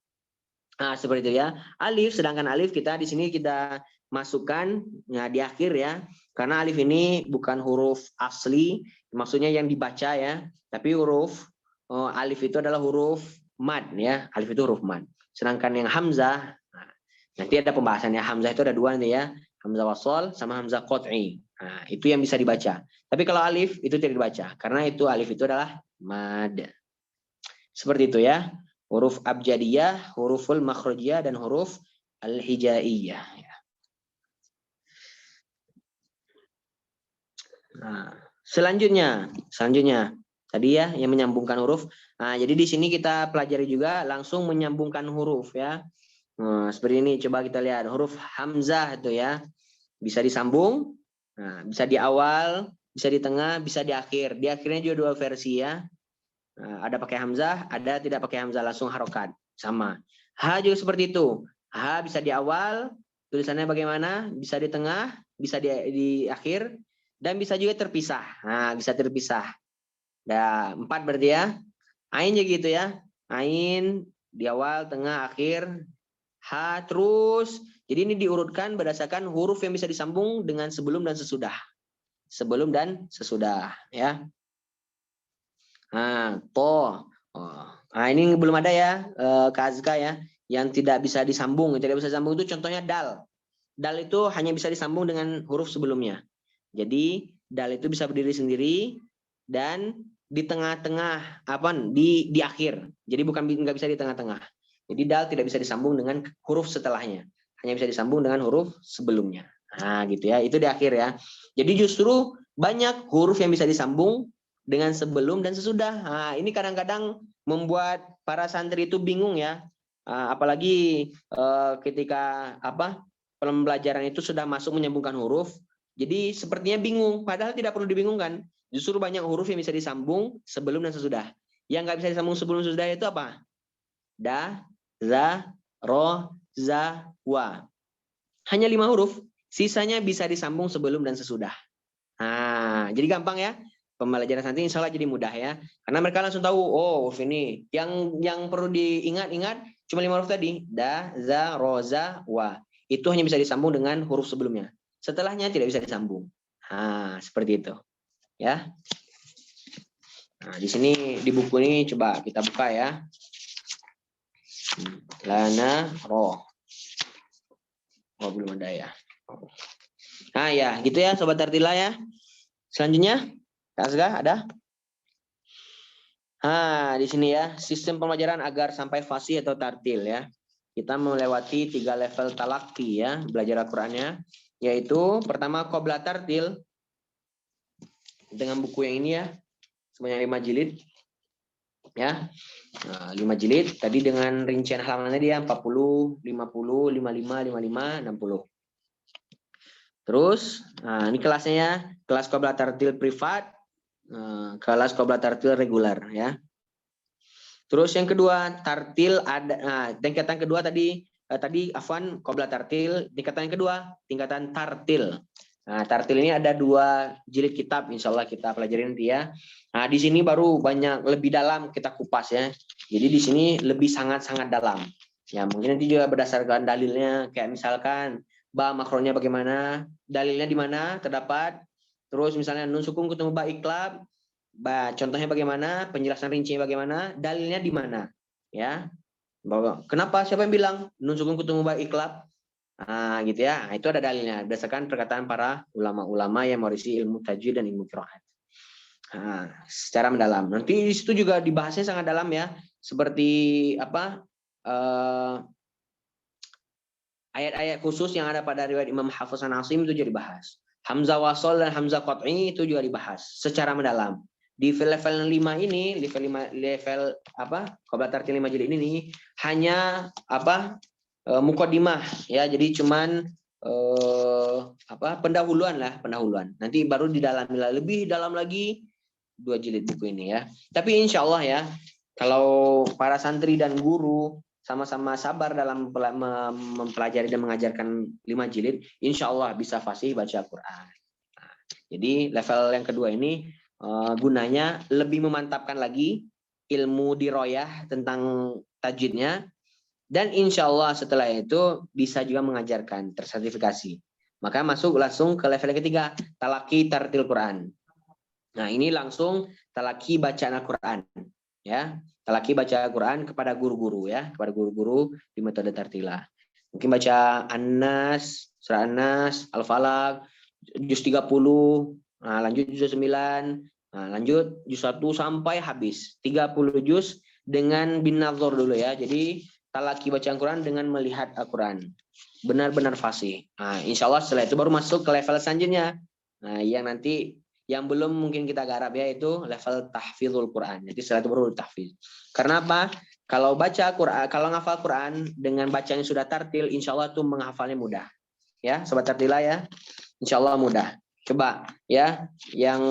Nah, seperti itu ya. Alif, sedangkan alif kita di sini kita masukkan ya di akhir ya. Karena alif ini bukan huruf asli, maksudnya yang dibaca ya. Tapi huruf alif itu adalah huruf mad ya. Alif itu huruf mad. Sedangkan yang hamzah, nanti ada pembahasannya. Hamzah itu ada dua nanti ya. Hamzah wasol sama hamzah qat'i. Nah, itu yang bisa dibaca. Tapi kalau alif itu tidak dibaca. Karena itu alif itu adalah mad. Seperti itu ya. Huruf abjadiyah, huruful makhrajiyah, dan huruf al-hijaiyah. Nah, selanjutnya tadi ya yang menyambungkan huruf. Nah, jadi di sini kita pelajari juga langsung menyambungkan huruf ya. Nah, seperti ini coba kita lihat huruf hamzah itu ya. Bisa disambung, nah, bisa di awal, bisa di tengah, bisa di akhir. Di akhirnya juga dua versi ya. Nah, ada pakai hamzah, ada tidak pakai hamzah, langsung harokat. Sama. Ha juga seperti itu. Ha bisa di awal, tulisannya bagaimana? Bisa di tengah, bisa di akhir, dan bisa juga terpisah. Nah, bisa terpisah. Ada 4 berarti ya. Ain juga gitu ya. Ain di awal, tengah, akhir. Ha terus. Jadi ini diurutkan berdasarkan huruf yang bisa disambung dengan sebelum dan sesudah. Sebelum dan sesudah ya. Nah, to. Nah, ini belum ada ya, Kak Azka ya, yang tidak bisa disambung. Yang tidak bisa disambung itu contohnya dal. Dal itu hanya bisa disambung dengan huruf sebelumnya. Jadi dal itu bisa berdiri sendiri dan di tengah-tengah di akhir. Jadi nggak bisa di tengah-tengah. Jadi dal tidak bisa disambung dengan huruf setelahnya. Hanya bisa disambung dengan huruf sebelumnya. Nah, gitu ya. Itu di akhir ya. Jadi justru banyak huruf yang bisa disambung dengan sebelum dan sesudah. Nah, ini kadang-kadang membuat para santri itu bingung ya. Apalagi ketika pembelajaran itu sudah masuk menyambungkan huruf. Jadi sepertinya bingung, padahal tidak perlu dibingungkan. Justru banyak huruf yang bisa disambung sebelum dan sesudah. Yang nggak bisa disambung sebelum dan sesudah itu apa? Da, za, ro, za, wa. Hanya 5 huruf, sisanya bisa disambung sebelum dan sesudah. Nah, jadi gampang ya. Pembelajaran nanti insya Allah jadi mudah ya. Karena mereka langsung tahu, oh huruf ini. Yang perlu diingat-ingat cuma 5 huruf tadi, da, za, ro, za, wa. Itu hanya bisa disambung dengan huruf sebelumnya. Setelahnya tidak bisa disambung. Nah, seperti itu. Ya. Nah, di sini di buku ini coba kita buka ya. Lana ro. Oh, belum ada ya. Nah, ya, gitu ya sobat Tartila ya. Selanjutnya, Kak Asga ada? Nah, di sini ya, sistem pembelajaran agar sampai fasih atau tartil ya. Kita melewati 3 level talaki ya, belajar Al-Qur'annya, yaitu pertama qobla tartil dengan buku yang ini ya, sebanyak 5 jilid ya. Nah, 5 jilid tadi dengan rincian halamannya dia 40, 50, 55, 55, 60. Terus, nah ini kelasnya ya, kelas qobla tartil privat, kelas qobla tartil reguler ya. Terus yang kedua tartil ada, nah, tingkatan kedua tadi afwan qobla tartil, tingkatan yang kedua tingkatan tartil. Nah, tartil ini ada 2 jilid kitab, insya Allah kita pelajarin nanti ya. Nah, di sini baru banyak lebih dalam kita kupas ya. Jadi di sini lebih sangat-sangat dalam. Ya, mungkin nanti juga berdasarkan dalilnya, kayak misalkan ba makronya bagaimana, dalilnya di mana terdapat, terus misalnya nun sukun ketemu ba iklab, ba contohnya bagaimana, penjelasan rincinya bagaimana, dalilnya di mana, ya. Kenapa? Siapa yang bilang nun sukun ketemu ba iklab? Nah, gitu ya. Nah, itu ada dalilnya berdasarkan perkataan para ulama-ulama yang mewarisi ilmu tajwid dan ilmu qiraat. Nah, secara mendalam. Nanti di situ juga dibahasnya sangat dalam ya. Seperti apa? Ayat-ayat khusus yang ada pada riwayat Imam Hafiz an Asim itu juga dibahas. Hamzah wasol dan Hamzah qat'i itu juga dibahas secara mendalam. Di level 5 ini, level apa? Qobla tartil 5 jilid ini hanya apa? Muqaddimah ya. Jadi cuman pendahuluan. Nanti baru didalami lebih dalam lagi 2 jilid buku ini ya. Tapi insya Allah ya, kalau para santri dan guru sama-sama sabar dalam mempelajari dan mengajarkan 5 jilid, insya Allah bisa fasih baca Quran. Nah, jadi level yang kedua ini gunanya lebih memantapkan lagi ilmu diroyah tentang tajwidnya, dan insya Allah setelah itu bisa juga mengajarkan tersertifikasi. Maka masuk langsung ke level yang ketiga, talaki tartil Quran. Nah, ini langsung talaki bacaan Al-Quran. Ya, talaki baca Al-Quran kepada guru-guru ya, kepada guru-guru di metode tartilah. Mungkin baca An-Nas, Surah An-Nas, Al-Falaq, juz 30, nah, lanjut juz 9, nah, lanjut juz 1 sampai habis. 30 juz dengan bin nazar dulu ya. Jadi talaki baca Al-Quran dengan melihat Al-Quran. Benar-benar fasih. Nah, insya Allah setelah itu baru masuk ke level selanjutnya. Nah, yang nanti yang belum mungkin kita garap ya itu level tahfizul Quran. Jadi setelah itu baru tahfiz. Karena apa? Kalau baca Quran, kalau ngafal Quran dengan bacanya sudah tartil, insya Allah tuh menghafalnya mudah. Ya, sobat tartila ya. Insya Allah mudah. Coba ya, yang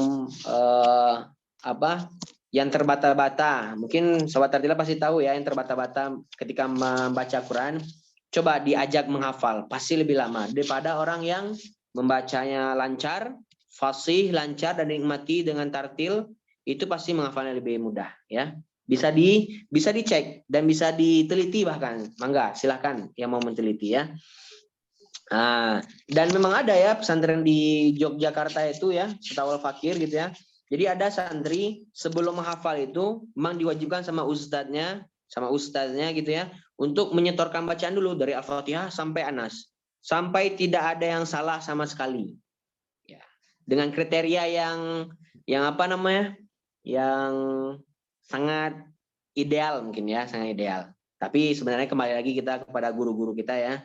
yang terbata-bata. Mungkin sobat tartila pasti tahu ya, yang terbata-bata ketika membaca Quran. Coba diajak menghafal, pasti lebih lama daripada orang yang membacanya lancar, fasih, lancar, dan dinikmati dengan tartil, itu pasti menghafalnya lebih mudah ya. Bisa dicek dan bisa diteliti bahkan. Mangga, silahkan yang mau meneliti ya. Nah, dan memang ada ya pesantren di Yogyakarta itu ya, Setawal Fakir gitu ya. Jadi ada santri sebelum menghafal itu memang diwajibkan sama ustadznya gitu ya, untuk menyetorkan bacaan dulu dari Al-Fatihah sampai Anas. Sampai tidak ada yang salah sama sekali. Ya. Dengan kriteria yang apa namanya? Yang sangat ideal mungkin ya, sangat ideal. Tapi sebenarnya kembali lagi kita kepada guru-guru kita ya.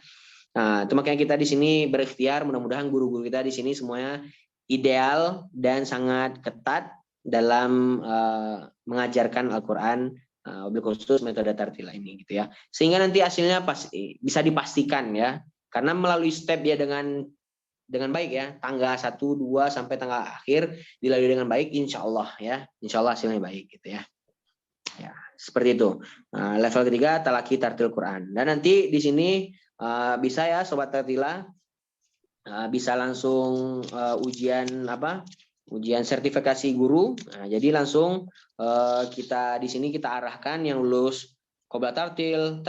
Nah, itu makanya kita di sini berikhtiar, mudah-mudahan guru-guru kita di sini semuanya ideal dan sangat ketat dalam mengajarkan Al-Qur'an, wabil khusus metode tartila ini gitu ya. Sehingga nanti hasilnya pasti bisa dipastikan ya. Karena melalui step ya dengan baik ya, tanggal 1, 2 sampai tanggal akhir dilalui dengan baik, insya Allah ya, insya Allah hasilnya baik gitu ya. Ya, seperti itu. Nah, level ketiga talaki tartil Quran. Dan nanti di sini bisa ya sobat tartila, bisa langsung ujian sertifikasi guru. Nah, jadi langsung kita di sini kita arahkan yang lulus Qobla tartil,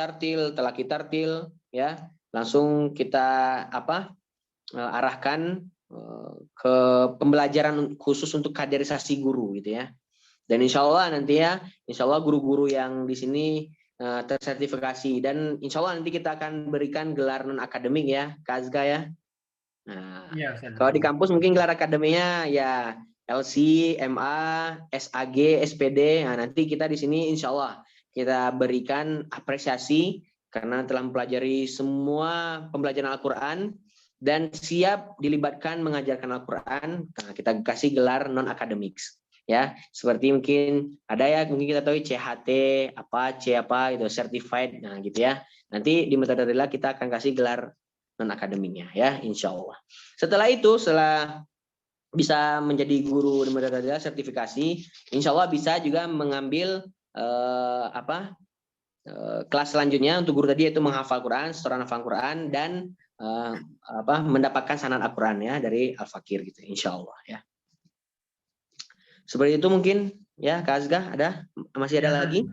talaki tartil, ya. Langsung kita arahkan ke pembelajaran khusus untuk kaderisasi guru gitu ya. Dan insya Allah nanti ya, insya Allah guru-guru yang di sini tersertifikasi, dan insya Allah nanti kita akan berikan gelar non akademik ya, Kak Azga ya. Nah, Iya, Ustaz. kalau di kampus mungkin gelar akademinya ya LC, MA, SAG, SPD. Nah, nanti kita di sini insya Allah kita berikan apresiasi karena telah mempelajari semua pembelajaran Al-Quran dan siap dilibatkan mengajarkan Al-Quran. Nah, kita kasih gelar non akademik ya, seperti mungkin ada ya, mungkin kita tahu CHT apa, C apa gitu, certified, nah gitu ya. Nanti di metode Rila kita akan kasih gelar non akademiknya ya, insya Allah. Setelah itu, setelah bisa menjadi guru di metode Rila sertifikasi, insya Allah bisa juga mengambil kelas selanjutnya untuk guru tadi, yaitu menghafal Quran, setoran hafal Quran, dan mendapatkan sanad Al-Quran ya dari Al-Fakir gitu, insya Allah ya. Seperti itu mungkin ya, Kak Azga, masih ada Ya, lagi?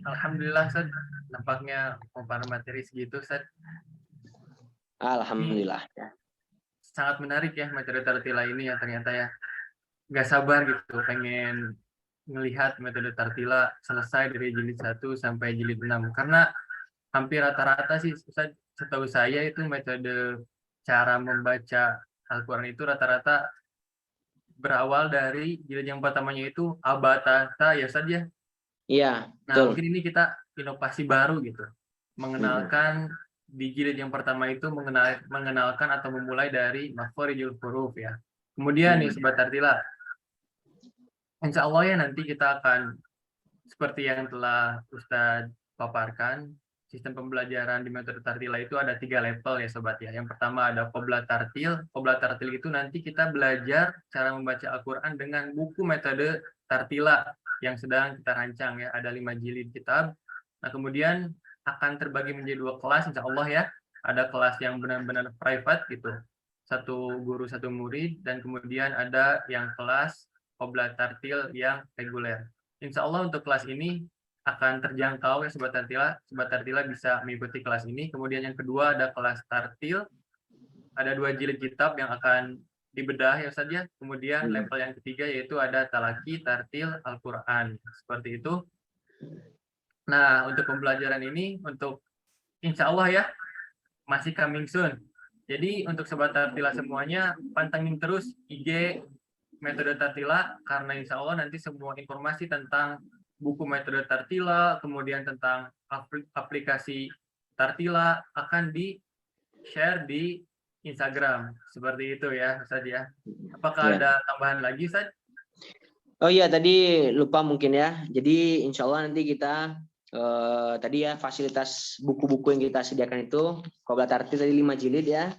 Alhamdulillah, Ustaz. Nampaknya para materi segitu, Ustaz. Ini Alhamdulillah ya. sangat menarik ya metode Tartila ini ya, ternyata ya. Nggak sabar gitu, pengen melihat metode Tartila selesai dari jilid 1 sampai jilid 6. Karena hampir rata-rata sih, Ustaz, setahu saya itu metode cara membaca Al-Quran itu rata-rata berawal dari jilid yang pertamanya itu abatata ya saja. Iya, Nah, betul. mungkin ini kita inovasi baru gitu. Mengenalkan di jilid yang pertama itu mengenalkan atau memulai dari makhorijul huruf ya. Kemudian nih Sobat Tartila, insya Allah ya nanti kita akan seperti yang telah Ustadz paparkan, sistem pembelajaran di metode Tartila itu ada 3 level ya Sobat ya. Yang pertama ada Qobla Tartil. Qobla Tartil itu nanti kita belajar cara membaca Al-Quran dengan buku metode Tartila yang sedang kita rancang ya. Ada 5 jilid kitab. Nah, kemudian akan terbagi menjadi 2 kelas insya Allah ya. Ada kelas yang benar-benar private gitu. Satu guru, satu murid. Dan kemudian ada yang kelas Qobla Tartil yang reguler. Insya Allah untuk kelas ini akan terjangkau ya Sobat Tartila. Sobat Tartila bisa mengikuti kelas ini. Kemudian yang kedua ada kelas Tartil. Ada 2 jilid kitab yang akan dibedah ya saja. Kemudian level yang ketiga yaitu ada Talaki, Tartil, Al-Quran. Seperti itu. Nah, untuk pembelajaran ini, untuk insya Allah ya, masih coming soon. Jadi untuk Sobat Tartila semuanya, pantengin terus IG metode Tartila, karena insya Allah nanti semua informasi tentang buku metode Tartila, kemudian tentang aplikasi Tartila akan di-share di Instagram. Seperti itu ya, Ustaz ya. Apakah ada tambahan lagi, Ustaz? Oh iya, tadi lupa mungkin ya. Jadi insya Allah nanti kita tadi ya, fasilitas buku-buku yang kita sediakan itu Qobla Tartil tadi 5 jilid ya.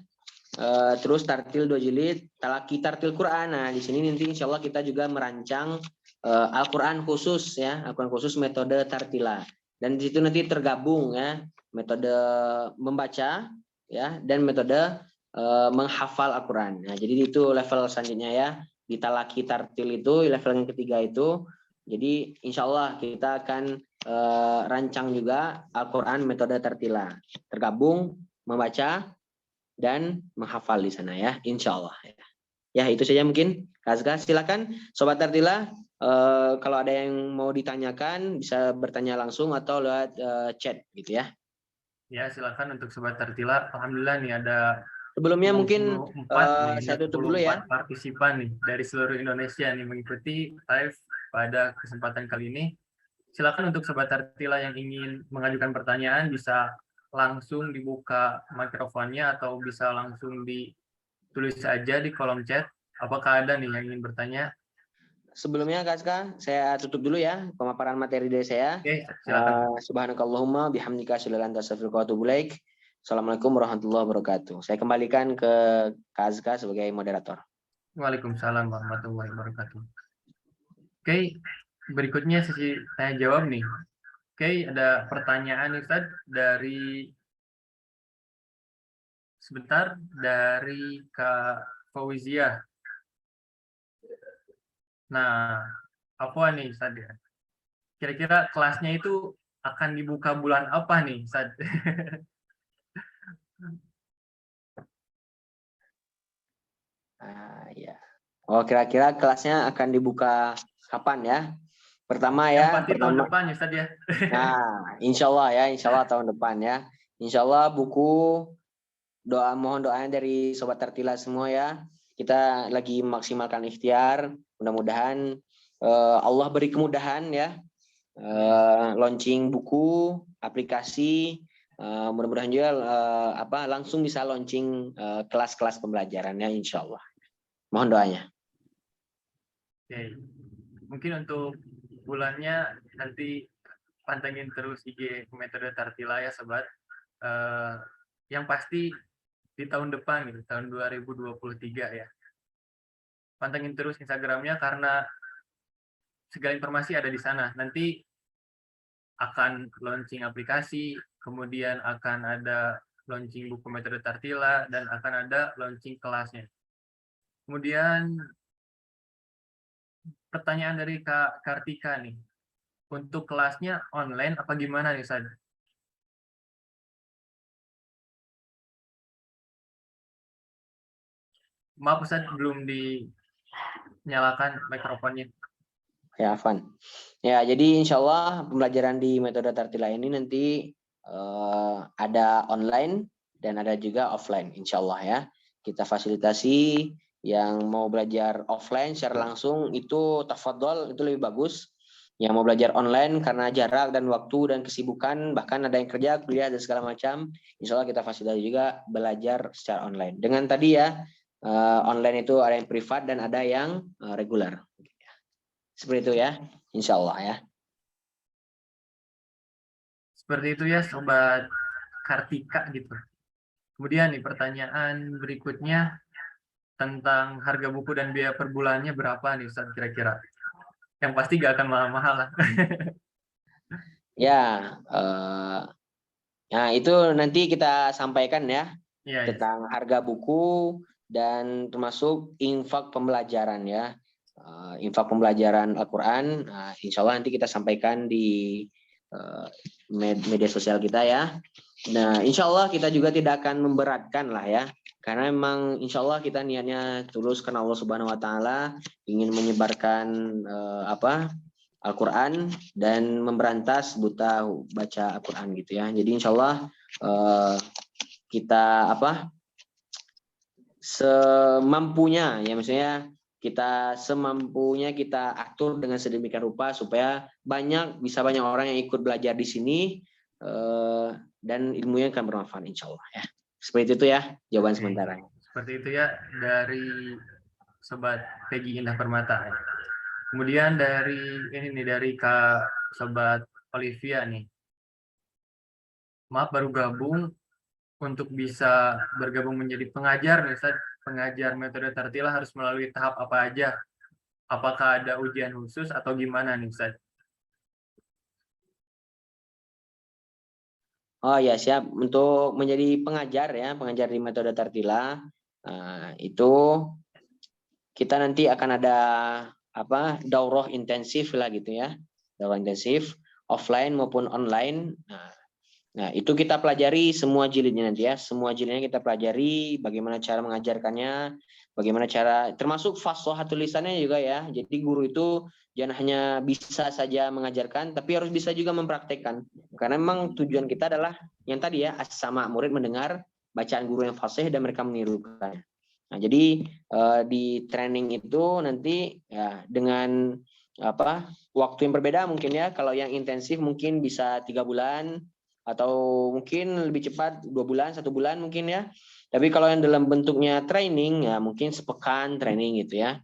Terus Tartil 2 jilid, Talaki Tartil Quran. Nah, di sini nanti insya Allah kita juga merancang Al-Quran khusus ya, Al-Quran khusus metode Tartila. Dan di situ nanti tergabung ya metode membaca ya dan metode menghafal Al-Quran. Nah, jadi itu level selanjutnya ya. Di Talaki Tartil itu level yang ketiga itu. Jadi insya Allah kita akan rancang juga Al-Quran metode Tartila. Tergabung membaca dan menghafal di sana ya, insya Allah. Ya, itu saja mungkin. Kazga, silakan Sobat Tartila. Kalau ada yang mau ditanyakan bisa bertanya langsung atau lewat chat gitu ya. Ya, silakan untuk Sobat Tartila. Alhamdulillah nih ada Sebelumnya mungkin 24 nih, saya tutup dulu ya. partisipan nih dari seluruh Indonesia nih mengikuti live pada kesempatan kali ini. Silakan untuk Sobat Tartila yang ingin mengajukan pertanyaan bisa langsung dibuka mikrofonnya atau bisa langsung ditulis saja di kolom chat. Apakah ada nih yang ingin bertanya? Sebelumnya Kazga, saya tutup dulu ya pemaparan materi dari saya. Oke, silakan. Subhanakallahumma bihamdika asyhadu an la ilaha illa anta astaghfiruka wa atubu ilaik. Assalamualaikum warahmatullahi wabarakatuh. Saya kembalikan ke Kazga sebagai moderator. Waalaikumsalam warahmatullahi wabarakatuh. Oke, berikutnya sesi tanya jawab nih. Oke, ada pertanyaan Ustaz dari Kak Fauziah. Nah, apa nih Ustaz ya? Kira-kira kelasnya itu akan dibuka bulan apa nih, Ustaz? Ya. Oh, kira-kira kelasnya akan dibuka kapan ya? Pertama Yang ya, pasti tahun pertama. depan ya, Ustaz ya. Nah, insya Allah ya, insya Allah tahun depan ya. Insya Allah buku mohon doanya dari Sobat Tertila semua ya. Kita lagi memaksimalkan ikhtiar. Mudah-mudahan Allah beri kemudahan ya. Launching buku, aplikasi. Mudah-mudahan juga langsung bisa launching kelas-kelas pembelajarannya insya Allah. Mohon doanya. Oke. Mungkin untuk bulannya nanti pantengin terus IG metode Tartila ya, Sobat. Yang pasti di tahun depan gitu, tahun 2023 ya. Pantengin terus Instagramnya karena segala informasi ada di sana. Nanti akan launching aplikasi, kemudian akan ada launching buku metode Tartila, dan akan ada launching kelasnya. Kemudian pertanyaan dari Kak Kartika nih, untuk kelasnya online apa gimana nih, Ustaz? Maaf Ustaz, belum dinyalakan mikrofonnya. Ya, Afan. Ya, jadi insya Allah pembelajaran di metode Tartila ini nanti ada online dan ada juga offline, insya Allah ya. Kita fasilitasi yang mau belajar offline secara langsung itu tafadhol, itu lebih bagus. Yang mau belajar online karena jarak dan waktu dan kesibukan, bahkan ada yang kerja, kuliah, dan segala macam, insya Allah kita fasilitasi juga belajar secara online. Dengan tadi ya, online itu ada yang privat dan ada yang reguler. Seperti itu ya, insya Allah ya. Seperti itu ya, Sobat Kartika gitu. Kemudian nih pertanyaan berikutnya tentang harga buku dan biaya per bulannya berapa nih Ustaz kira-kira? Yang pasti gak akan mahal-mahal lah. Ya, nah itu nanti kita sampaikan ya Iya, ya. tentang harga buku dan termasuk infak pembelajaran ya. Infak pembelajaran Al-Quran, insya Allah nanti kita sampaikan di media sosial kita ya. Nah, insya Allah kita juga tidak akan memberatkan lah ya. Karena memang insya Allah kita niatnya tulus karena Allah Subhanahu Wa Taala ingin menyebarkan Al-Quran dan memberantas buta baca Al-Quran gitu ya. Jadi insya Allah kita semampunya ya, maksudnya kita semampunya kita atur dengan sedemikian rupa supaya bisa banyak orang yang ikut belajar di sini dan ilmunya akan bermanfaat insya Allah ya. Seperti itu ya jawaban sementara. Seperti itu ya dari Sobat Peggy Indah Permata. Kemudian dari Kak Sobat Olivia nih. Maaf baru gabung, untuk bisa bergabung menjadi pengajar nih Ustaz, pengajar metode Tartila harus melalui tahap apa aja? Apakah ada ujian khusus atau gimana nih Ustaz? Oh ya, siap. Untuk menjadi pengajar ya, pengajar di metode Tartila, itu kita nanti akan ada daurah intensif lah gitu ya. Daurah intensif offline maupun online. Nah, itu kita pelajari semua jilidnya nanti ya. Semua jilidnya kita pelajari bagaimana cara mengajarkannya, bagaimana cara termasuk fashohah tulisannya juga ya. Jadi guru itu jangan hanya bisa saja mengajarkan, tapi harus bisa juga mempraktekkan. Karena memang tujuan kita adalah yang tadi ya, as-sama, murid mendengar bacaan guru yang fasih dan mereka menirukannya. Nah, jadi di training itu nanti ya dengan waktu yang berbeda mungkin ya. Kalau yang intensif mungkin bisa 3 bulan atau mungkin lebih cepat 2 bulan, 1 bulan mungkin ya. Tapi kalau yang dalam bentuknya training ya mungkin sepekan training gitu ya.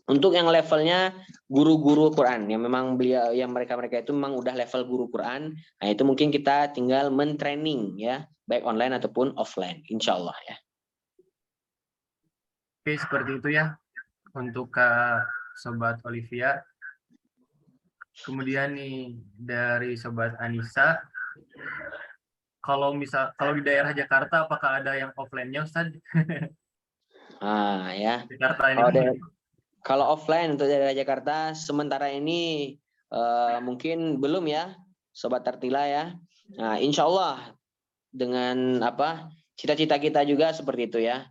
Untuk yang levelnya guru-guru Quran yang memang beliau yang mereka itu memang udah level guru Quran, nah itu mungkin kita tinggal mentraining ya, baik online ataupun offline, insya Allah ya. Oke, seperti itu ya untuk Kak Sobat Olivia. Kemudian nih dari Sobat Anissa, kalau di daerah Jakarta apakah ada yang offline-nya Ustaz? Ya. Jakarta ini. Kalau offline untuk daerah Jakarta sementara ini mungkin belum ya. Sobat Tartila ya. Nah, insya Allah dengan cita-cita kita juga seperti itu ya.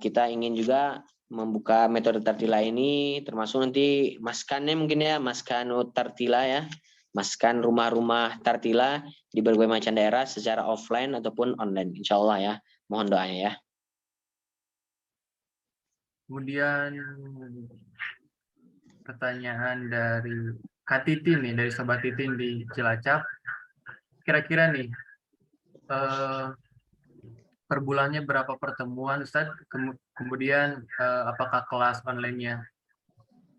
Kita ingin juga membuka metode Tartila ini, termasuk nanti maskannya mungkin ya, maskan Tartila ya, maskan rumah-rumah Tartila di berbagai macam daerah secara offline ataupun online, insya Allah ya. Mohon doanya ya. Kemudian pertanyaan dari Kak Titin nih, dari Sobat Titin di Cilacap. Kira-kira nih, per bulannya berapa pertemuan Ustaz? Kemudian apakah kelas online-nya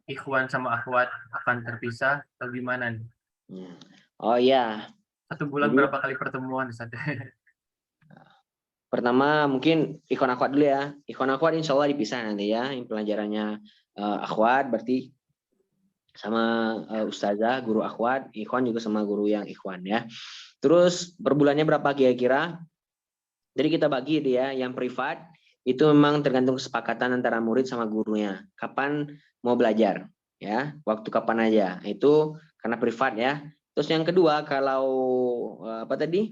Ikhwan sama Akhwat akan terpisah atau gimana nih? Oh iya. Satu bulan Jadi, berapa kali pertemuan Ustaz? pertama mungkin Ikhwan Akhwat dulu ya. Ikhwan Akhwat insya Allah dipisah nanti ya. Yang pelajarannya Akhwat berarti sama Ustazah, guru Akhwat. Ikhwan juga sama guru yang Ikhwan ya. Terus per bulannya berapa kira-kira? Jadi kita bagi dia yang privat itu memang tergantung kesepakatan antara murid sama gurunya. Kapan mau belajar ya, waktu kapan aja. Itu karena privat ya. Terus yang kedua kalau apa tadi?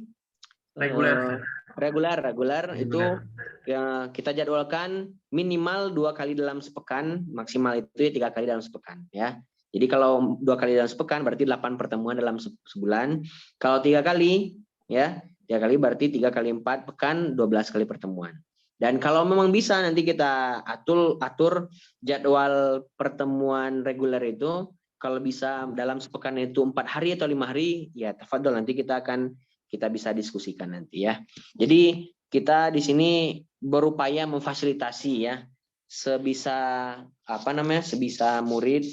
Reguler. Reguler itu ya, kita jadwalkan minimal 2 kali dalam sepekan, maksimal itu 3 kali dalam sepekan ya. Jadi kalau 2 kali dalam sepekan berarti 8 pertemuan dalam sebulan. Kalau 3 kali ya, 3 kali berarti 3 kali 4 pekan, 12 kali pertemuan. Dan kalau memang bisa nanti kita atur jadwal pertemuan reguler itu, kalau bisa dalam sepekan itu 4 hari atau 5 hari, ya tafadhol nanti kita bisa diskusikan nanti ya. Jadi kita di sini berupaya memfasilitasi ya sebisa murid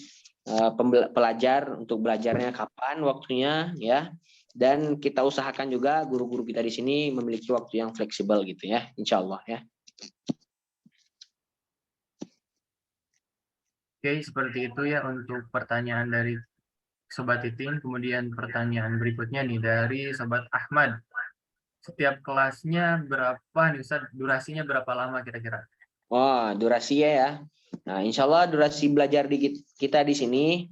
pelajar untuk belajarnya kapan waktunya ya, dan kita usahakan juga guru-guru kita di sini memiliki waktu yang fleksibel gitu ya, insya Allah ya. Oke, seperti itu ya untuk pertanyaan dari Sobat Titin. Kemudian pertanyaan berikutnya nih dari Sobat Ahmad. Setiap kelasnya berapa nih Ustaz? Durasinya berapa lama kira-kira? Oh, durasi ya. Nah, insya Allah durasi belajar kita di sini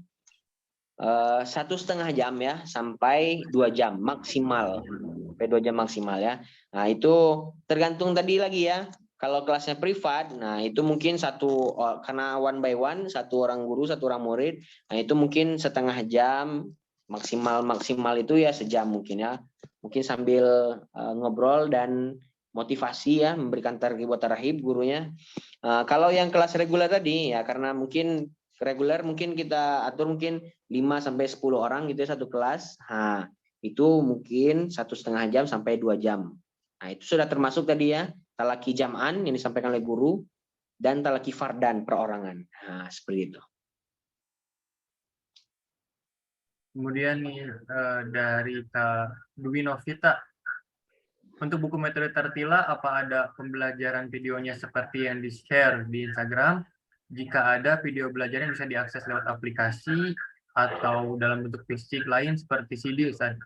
1,5 jam ya sampai 2 jam maksimal. Sampai 2 jam maksimal ya. Nah, itu tergantung tadi lagi ya. Kalau kelasnya privat, nah itu mungkin karena one by one, satu orang guru, satu orang murid, nah itu mungkin 1/2 jam, maksimal itu ya sejam mungkin ya. Mungkin sambil ngobrol dan motivasi ya, memberikan targhib wa tarhib gurunya. Kalau yang kelas reguler tadi ya, karena mungkin reguler mungkin kita atur mungkin 5-10 orang gitu ya satu kelas. Nah, itu mungkin 1,5 jam sampai 2 jam. Nah, itu sudah termasuk tadi ya, talaki jam'an yang disampaikan oleh guru dan talaki fardan perorangan. Nah, seperti itu. Kemudian nih dari Kak Dwi Novita, untuk buku metode Tartila apa ada pembelajaran videonya seperti yang di-share di Instagram? Jika ada, video belajarnya bisa diakses lewat aplikasi atau dalam bentuk fisik lain seperti CD, Ustaz.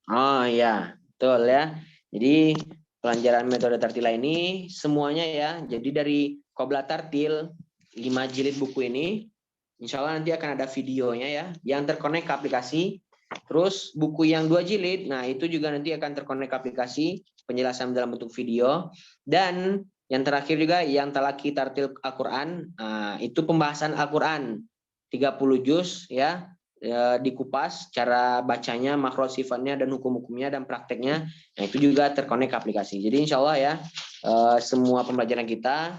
Oh iya, betul ya. Jadi pelajaran metode Tartila ini semuanya ya. Jadi dari Qobla Tartil 5 jilid buku ini, insya Allah nanti akan ada videonya ya, yang terkonek ke aplikasi. Terus buku yang 2 jilid, nah itu juga nanti akan terkonek ke aplikasi, penjelasan dalam bentuk video. Dan yang terakhir juga yang talaki tartil Al-Quran, itu pembahasan Al-Quran 30 juz ya, dikupas cara bacanya, makhraj sifatnya dan hukum-hukumnya dan prakteknya. Nah, itu juga terkonek ke aplikasi. Jadi insya Allah ya semua pembelajaran kita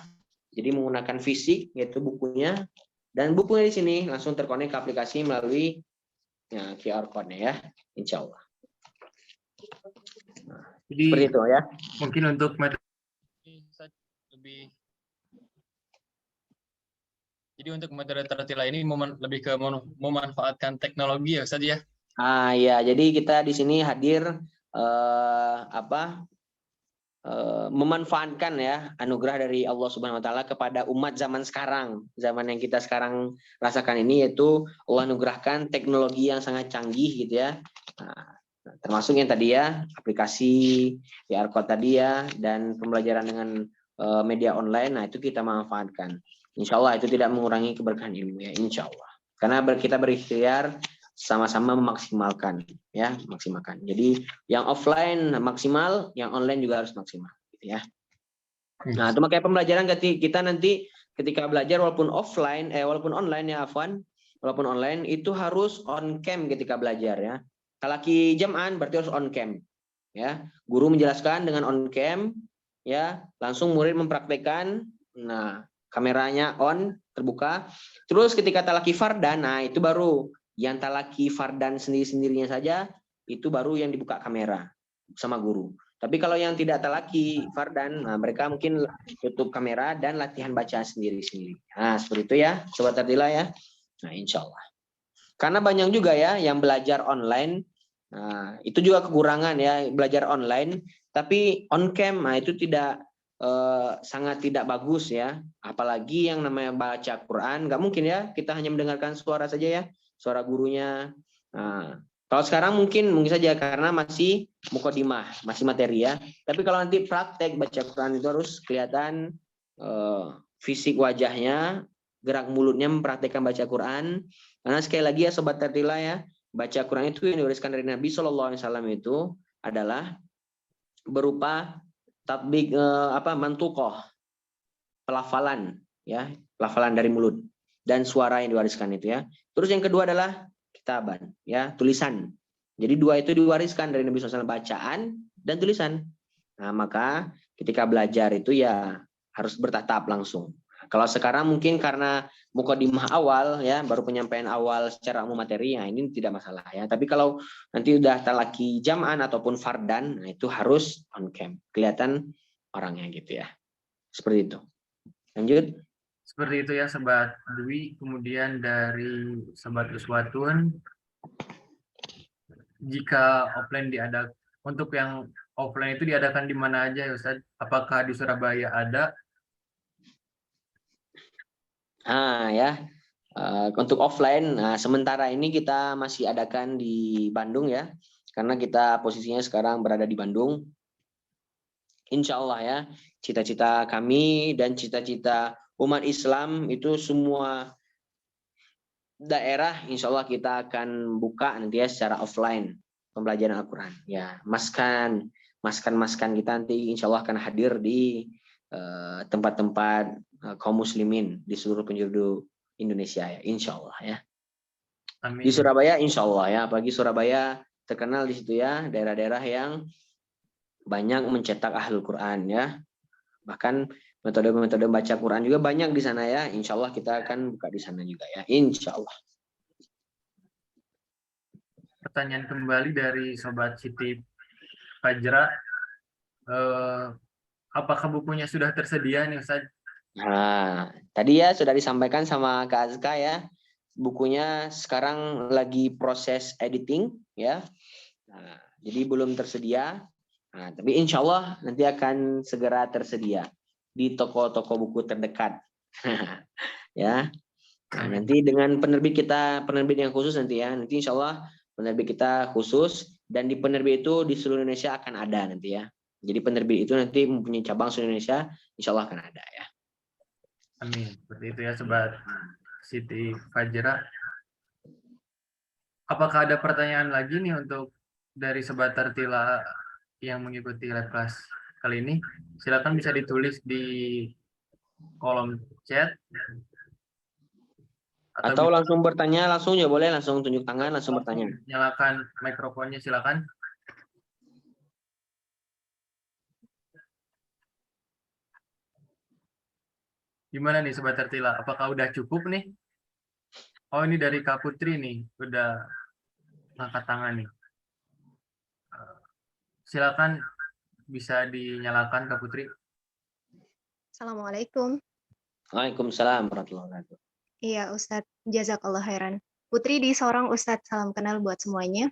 jadi menggunakan fisik yaitu bukunya, dan bukunya di sini langsung terkonek ke aplikasi melalui QR code-nya ya, insya Allah. Nah, jadi seperti itu ya. Mungkin untuk metode Jadi untuk metode Tartila ini lebih ke memanfaatkan teknologi ya Ustaz ya? Ya, jadi kita di sini hadir memanfaatkan ya anugerah dari Allah Subhanahu wa taala kepada umat zaman sekarang. Zaman yang kita sekarang rasakan ini yaitu Allah anugerahkan teknologi yang sangat canggih gitu ya. Nah, termasuk yang tadi ya, aplikasi QR code tadi ya, dan pembelajaran dengan media online. Nah, itu kita manfaatkan. Insya Allah itu tidak mengurangi keberkahan ilmu ya, insya Allah. Karena kita berikhtiar sama-sama memaksimalkan ya, maksimalkan. Jadi yang offline maksimal, yang online juga harus maksimal gitu ya. Nah, itu makanya pembelajaran kita nanti ketika belajar walaupun offline walaupun online ya Afwan, walaupun online itu harus on cam ketika belajar ya. Kalau jam'an berarti harus on cam ya. Guru menjelaskan dengan on cam ya, langsung murid mempraktekkan. Nah, kameranya on terbuka. Terus ketika talaki fardan, nah itu baru yang talaki fardan sendiri-sendirinya saja itu baru yang dibuka kamera sama guru. Tapi kalau yang tidak talaki fardan, nah mereka mungkin tutup kamera dan latihan baca sendiri-sendiri. Nah, seperti itu ya, Sobat Tardila ya. Nah, insya Allah. Karena banyak juga ya yang belajar online. Nah, itu juga kekurangan ya, belajar online. Tapi on cam, nah itu sangat tidak bagus ya. Apalagi yang namanya baca Quran, nggak mungkin ya kita hanya mendengarkan suara saja ya, suara gurunya. Nah, kalau sekarang mungkin saja karena masih mukodimah, masih materi ya. Tapi kalau nanti praktek baca Quran itu harus kelihatan fisik wajahnya, gerak mulutnya mempraktekkan baca Quran. Karena sekali lagi ya Sobat Tardila ya, baca Quran itu yang diwariskan dari Nabi SAW itu adalah berupa tatbik mantukoh, pelafalan ya, pelafalan dari mulut dan suara yang diwariskan itu ya. Terus yang kedua adalah kitaban ya, tulisan. Jadi dua itu diwariskan dari Nabi SAW, bacaan dan tulisan. Nah, maka ketika belajar itu ya harus bertatap langsung. Kalau sekarang mungkin karena mukadimah awal ya, baru penyampaian awal secara umum materi, ya ini tidak masalah ya. Tapi kalau nanti udah talaki jam'an ataupun fardan, nah itu harus on cam, kelihatan orangnya gitu ya. Seperti itu. Lanjut. Seperti itu ya Sobat Dwi. Kemudian dari Sobat Uswatun, jika offline diadakan, untuk yang offline itu diadakan di mana aja ya Ustaz? Apakah di Surabaya ada? Ya. Untuk offline, nah sementara ini kita masih adakan di Bandung ya, karena kita posisinya sekarang berada di Bandung. Insya Allah ya, cita-cita kami dan cita-cita umat Islam itu semua daerah, insya Allah kita akan buka nanti ya secara offline pembelajaran Al-Quran. Ya, maskan kita nanti insya Allah akan hadir di tempat-tempat kaum muslimin di seluruh penjuru Indonesia ya, insya Allah ya. Amin. Di Surabaya insya Allah ya, apalagi Surabaya terkenal di situ ya, daerah-daerah yang banyak mencetak ahlul Quran ya. Bahkan metode-metode baca Quran juga banyak di sana ya. Insya Allah kita akan buka di sana juga ya. Insya Allah. Pertanyaan kembali dari Sobat Siti Fajra. Apakah bukunya sudah tersedia nih Ustaz? Nah, tadi ya sudah disampaikan sama Kak Azka ya. Bukunya sekarang lagi proses editing ya. Nah, jadi belum tersedia. Nah, tapi insya Allah nanti akan segera tersedia di toko-toko buku terdekat. Ya. Nah, nanti dengan penerbit yang khusus nanti ya. Nanti insya Allah penerbit kita khusus dan di penerbit itu di seluruh Indonesia akan ada nanti ya. Jadi penerbit itu nanti mempunyai cabang seluruh Indonesia, insya Allah akan ada ya. Amin. Seperti itu ya Sobat Siti Fajra. Apakah ada pertanyaan lagi nih untuk dari Sobat Tartila yang mengikuti live class kali ini? Silakan bisa ditulis di kolom chat. Atau langsung bertanya, langsung ya boleh, langsung tunjuk tangan, langsung bertanya. Nyalakan mikrofonnya, silakan. Gimana nih Sobat Tartila? Apakah udah cukup nih? Oh, ini dari Kak Putri nih, udah angkat tangan nih. Silakan bisa dinyalakan Kak Putri. Assalamualaikum. Waalaikumsalam warahmatullahi wabarakatuh. Iya Ustadz, jazakallah khairan. Putri di Sorong Ustadz, salam kenal buat semuanya.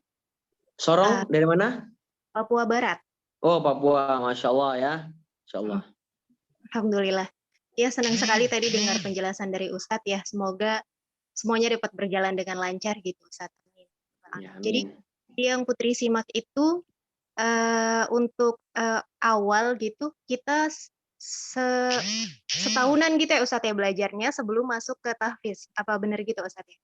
Sorong dari mana? Papua Barat. Oh, Papua, Masya Allah ya. Masya Allah. Alhamdulillah. Ya, senang sekali tadi dengar penjelasan dari Ustadz ya. Semoga semuanya dapat berjalan dengan lancar gitu Ustadz. Ya, jadi yang Putri simak itu untuk awal gitu kita setahunan gitu ya Ustadz ya belajarnya sebelum masuk ke tahfiz. Apa benar gitu Ustadz ya?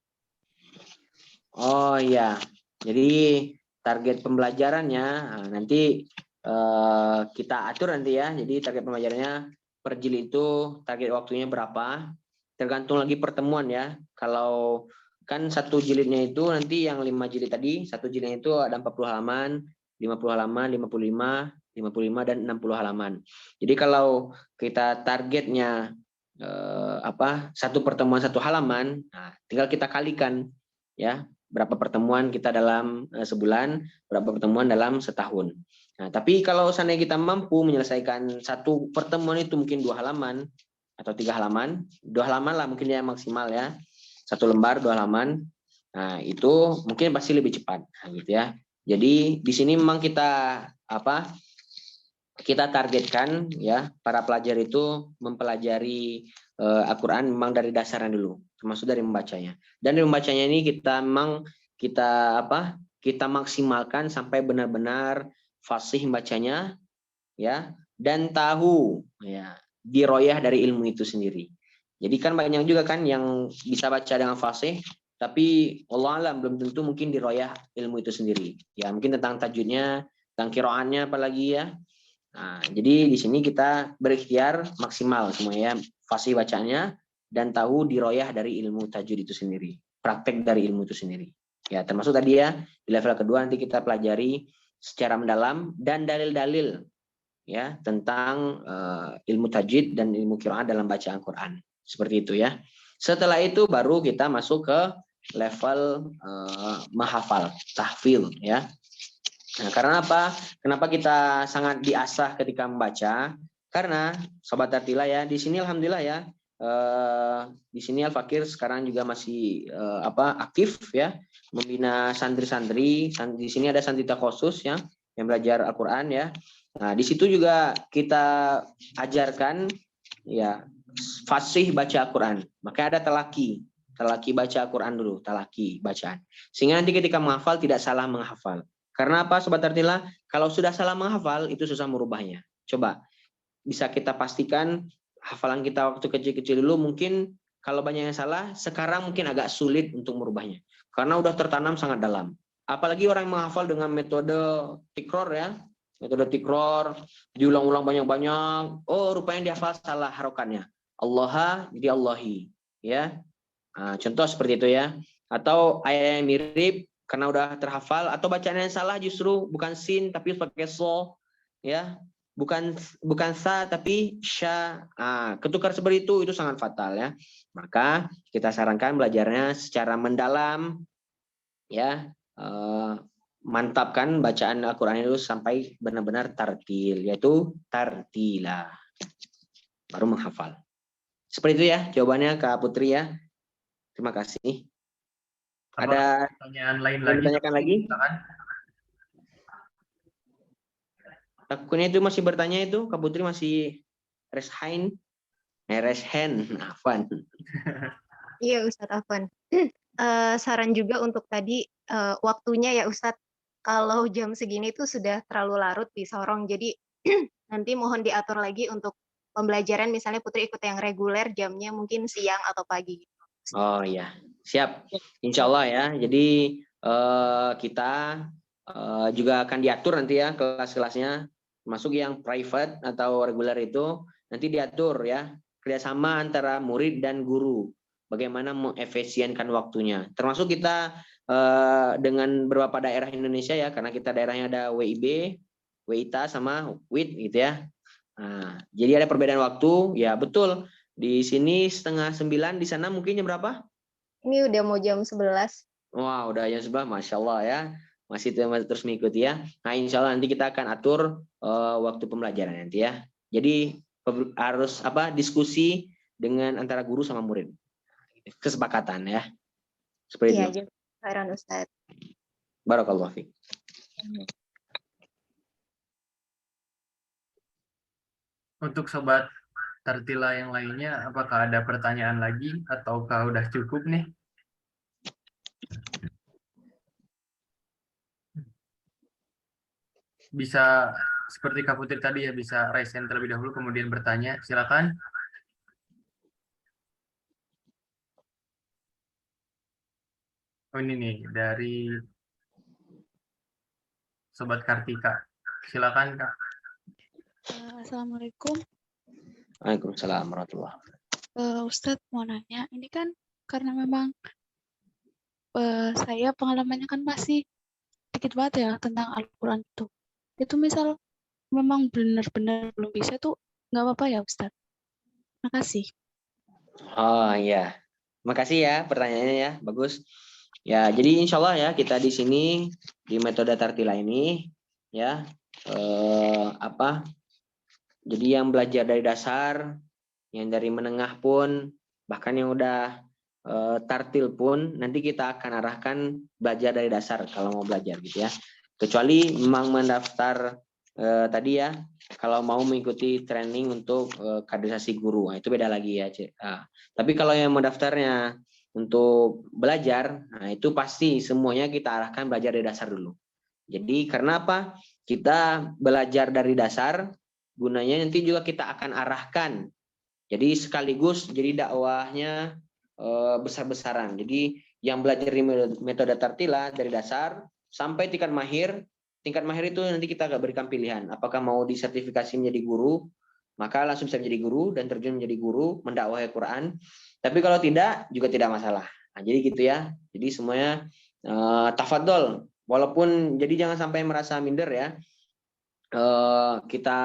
Oh iya, jadi target pembelajarannya nanti kita atur nanti ya. Jadi target pembelajarannya per jilid itu target waktunya berapa? Tergantung lagi pertemuan ya. Kalau kan satu jilidnya itu nanti yang 5 jilid tadi, satu jilidnya itu ada 40 halaman, 50 halaman, 55 dan 60 halaman. Jadi kalau kita targetnya satu pertemuan satu halaman, nah, tinggal kita kalikan ya berapa pertemuan kita dalam sebulan, berapa pertemuan dalam setahun. Nah, tapi kalau seandainya kita mampu menyelesaikan satu pertemuan itu mungkin 2 halaman atau 3 halaman, 2 halaman lah mungkin ya maksimal ya, satu lembar 2 halaman. Nah, itu mungkin pasti lebih cepat, nah, gitu ya. Jadi di sini memang kita targetkan ya para pelajar itu mempelajari Al-Quran memang dari dasarnya dulu, termasuk dari membacanya. Dan dari membacanya ini kita maksimalkan sampai benar-benar fasih membacanya ya dan tahu ya diroyah dari ilmu itu sendiri. Jadi kan banyak juga kan yang bisa baca dengan fasih tapi Allah alam belum tentu mungkin diroyah ilmu itu sendiri. Ya mungkin tentang tajwidnya, tentang qiraatnya apalagi ya. Nah, jadi di sini kita berikhtiar maksimal semuanya fasih bacanya dan tahu diroyah dari ilmu tajwid itu sendiri, praktek dari ilmu itu sendiri. Ya, termasuk tadi ya di level kedua nanti kita pelajari secara mendalam dan dalil-dalil ya tentang ilmu tajwid dan ilmu qiraat dalam bacaan Quran. Seperti itu ya. Setelah itu baru kita masuk ke level menghafal, tahfil ya. Nah, karena apa? Kenapa kita sangat diasah ketika membaca? Karena Sobat Tartila ya, di sini alhamdulillah ya, di sini Al-Fakir sekarang juga masih aktif ya, membina santri-santri. Di sini ada santri khusus ya, yang belajar Al-Quran ya. Nah, di situ juga kita ajarkan ya fasih baca Al-Quran. Maka ada talaki baca Al-Quran dulu, talaki bacaan. Sehingga nanti ketika menghafal tidak salah menghafal. Karena apa Sobat Tartila? Kalau sudah salah menghafal itu susah merubahnya. Coba bisa kita pastikan hafalan kita waktu kecil-kecil dulu mungkin kalau banyak yang salah, sekarang mungkin agak sulit untuk merubahnya. Karena udah tertanam sangat dalam. Apalagi orang yang menghafal dengan metode tikror ya. Metode tikror, diulang-ulang banyak-banyak. Oh, rupanya dihafal salah harokannya. Allah jadi Allahi. Ya. Nah, contoh seperti itu ya. Atau ayat yang mirip karena udah terhafal atau bacaan yang salah justru bukan sin tapi pakai so ya bukan sa tapi sya. Ketukar seperti itu sangat fatal ya. Maka kita sarankan belajarnya secara mendalam ya, mantapkan bacaan Al-Qur'an itu sampai benar-benar tartil, yaitu tartila baru menghafal. Seperti itu ya jawabannya Kak Putri ya. Terima kasih. Ada pertanyaan lain yang lagi? ditanyakan lagi? Silakan. Takutnya itu masih bertanya itu, Kak Putri masih reshain, Afwan. Iya Ustadz Afwan. Saran juga untuk tadi waktunya ya Ustadz. Kalau jam segini tuh sudah terlalu larut di Sorong, jadi nanti mohon diatur lagi untuk pembelajaran. Misalnya Putri ikut yang reguler, jamnya mungkin siang atau pagi. Oh iya, siap. Insya Allah ya. Jadi kita juga akan diatur nanti ya kelas-kelasnya, masuk yang private atau reguler itu nanti diatur ya kerjasama antara murid dan guru. Bagaimana mengefisienkan waktunya. Termasuk kita dengan beberapa daerah Indonesia ya, karena kita daerahnya ada WIB, WITA sama WIT gitu ya. Nah, jadi ada perbedaan waktu, ya betul. Di sini 8:30, di sana mungkin jam berapa? Ini udah mau jam 11. Wah, udah jam 11, Masya Allah ya. Masih terus mengikuti ya. Nah, insya Allah nanti kita akan atur waktu pembelajaran nanti ya. Jadi harus diskusi dengan antara guru sama murid. Kesepakatan ya. Seperti Iya, itu. jazakallahu Ustaz. Barakallahu fiik. Untuk Sobat Tartila yang lainnya, apakah ada pertanyaan lagi ataukah udah cukup nih? Bisa seperti Kak Putri tadi ya, bisa raise hand terlebih dahulu kemudian bertanya. Silakan. Oh ini nih dari Sobat Kartika. Silakan Kak. Assalamualaikum. Waalaikumsalam warahmatullahi wabarakatuh. Ustadz mau nanya, ini kan karena memang saya pengalamannya kan masih dikit banget ya tentang Al-Quran itu. Itu misal memang benar-benar belum bisa tuh nggak apa-apa ya Ustadz. Makasih. Oh iya, makasih ya pertanyaannya ya, bagus. Ya, jadi insya Allah ya kita di sini di metode Tartila ini ya Jadi yang belajar dari dasar, yang dari menengah pun, bahkan yang udah tartil pun nanti kita akan arahkan belajar dari dasar kalau mau belajar gitu ya. Kecuali memang mendaftar tadi ya, kalau mau mengikuti training untuk kaderisasi guru, nah, itu beda lagi ya. Tapi kalau yang mendaftarnya untuk belajar, nah itu pasti semuanya kita arahkan belajar dari dasar dulu. Jadi karena apa? Kita belajar dari dasar, gunanya nanti juga kita akan arahkan. Jadi sekaligus jadi dakwahnya besar-besaran. Jadi yang belajar di metode Tartila dari dasar sampai tingkat mahir itu nanti kita agak berikan pilihan. Apakah mau disertifikasi menjadi guru, maka langsung bisa menjadi guru dan terjun menjadi guru, mendakwahi Quran. Tapi kalau tidak, juga tidak masalah. Nah, jadi gitu ya. Jadi semuanya tafadhol. Walaupun jadi jangan sampai merasa minder ya. Kita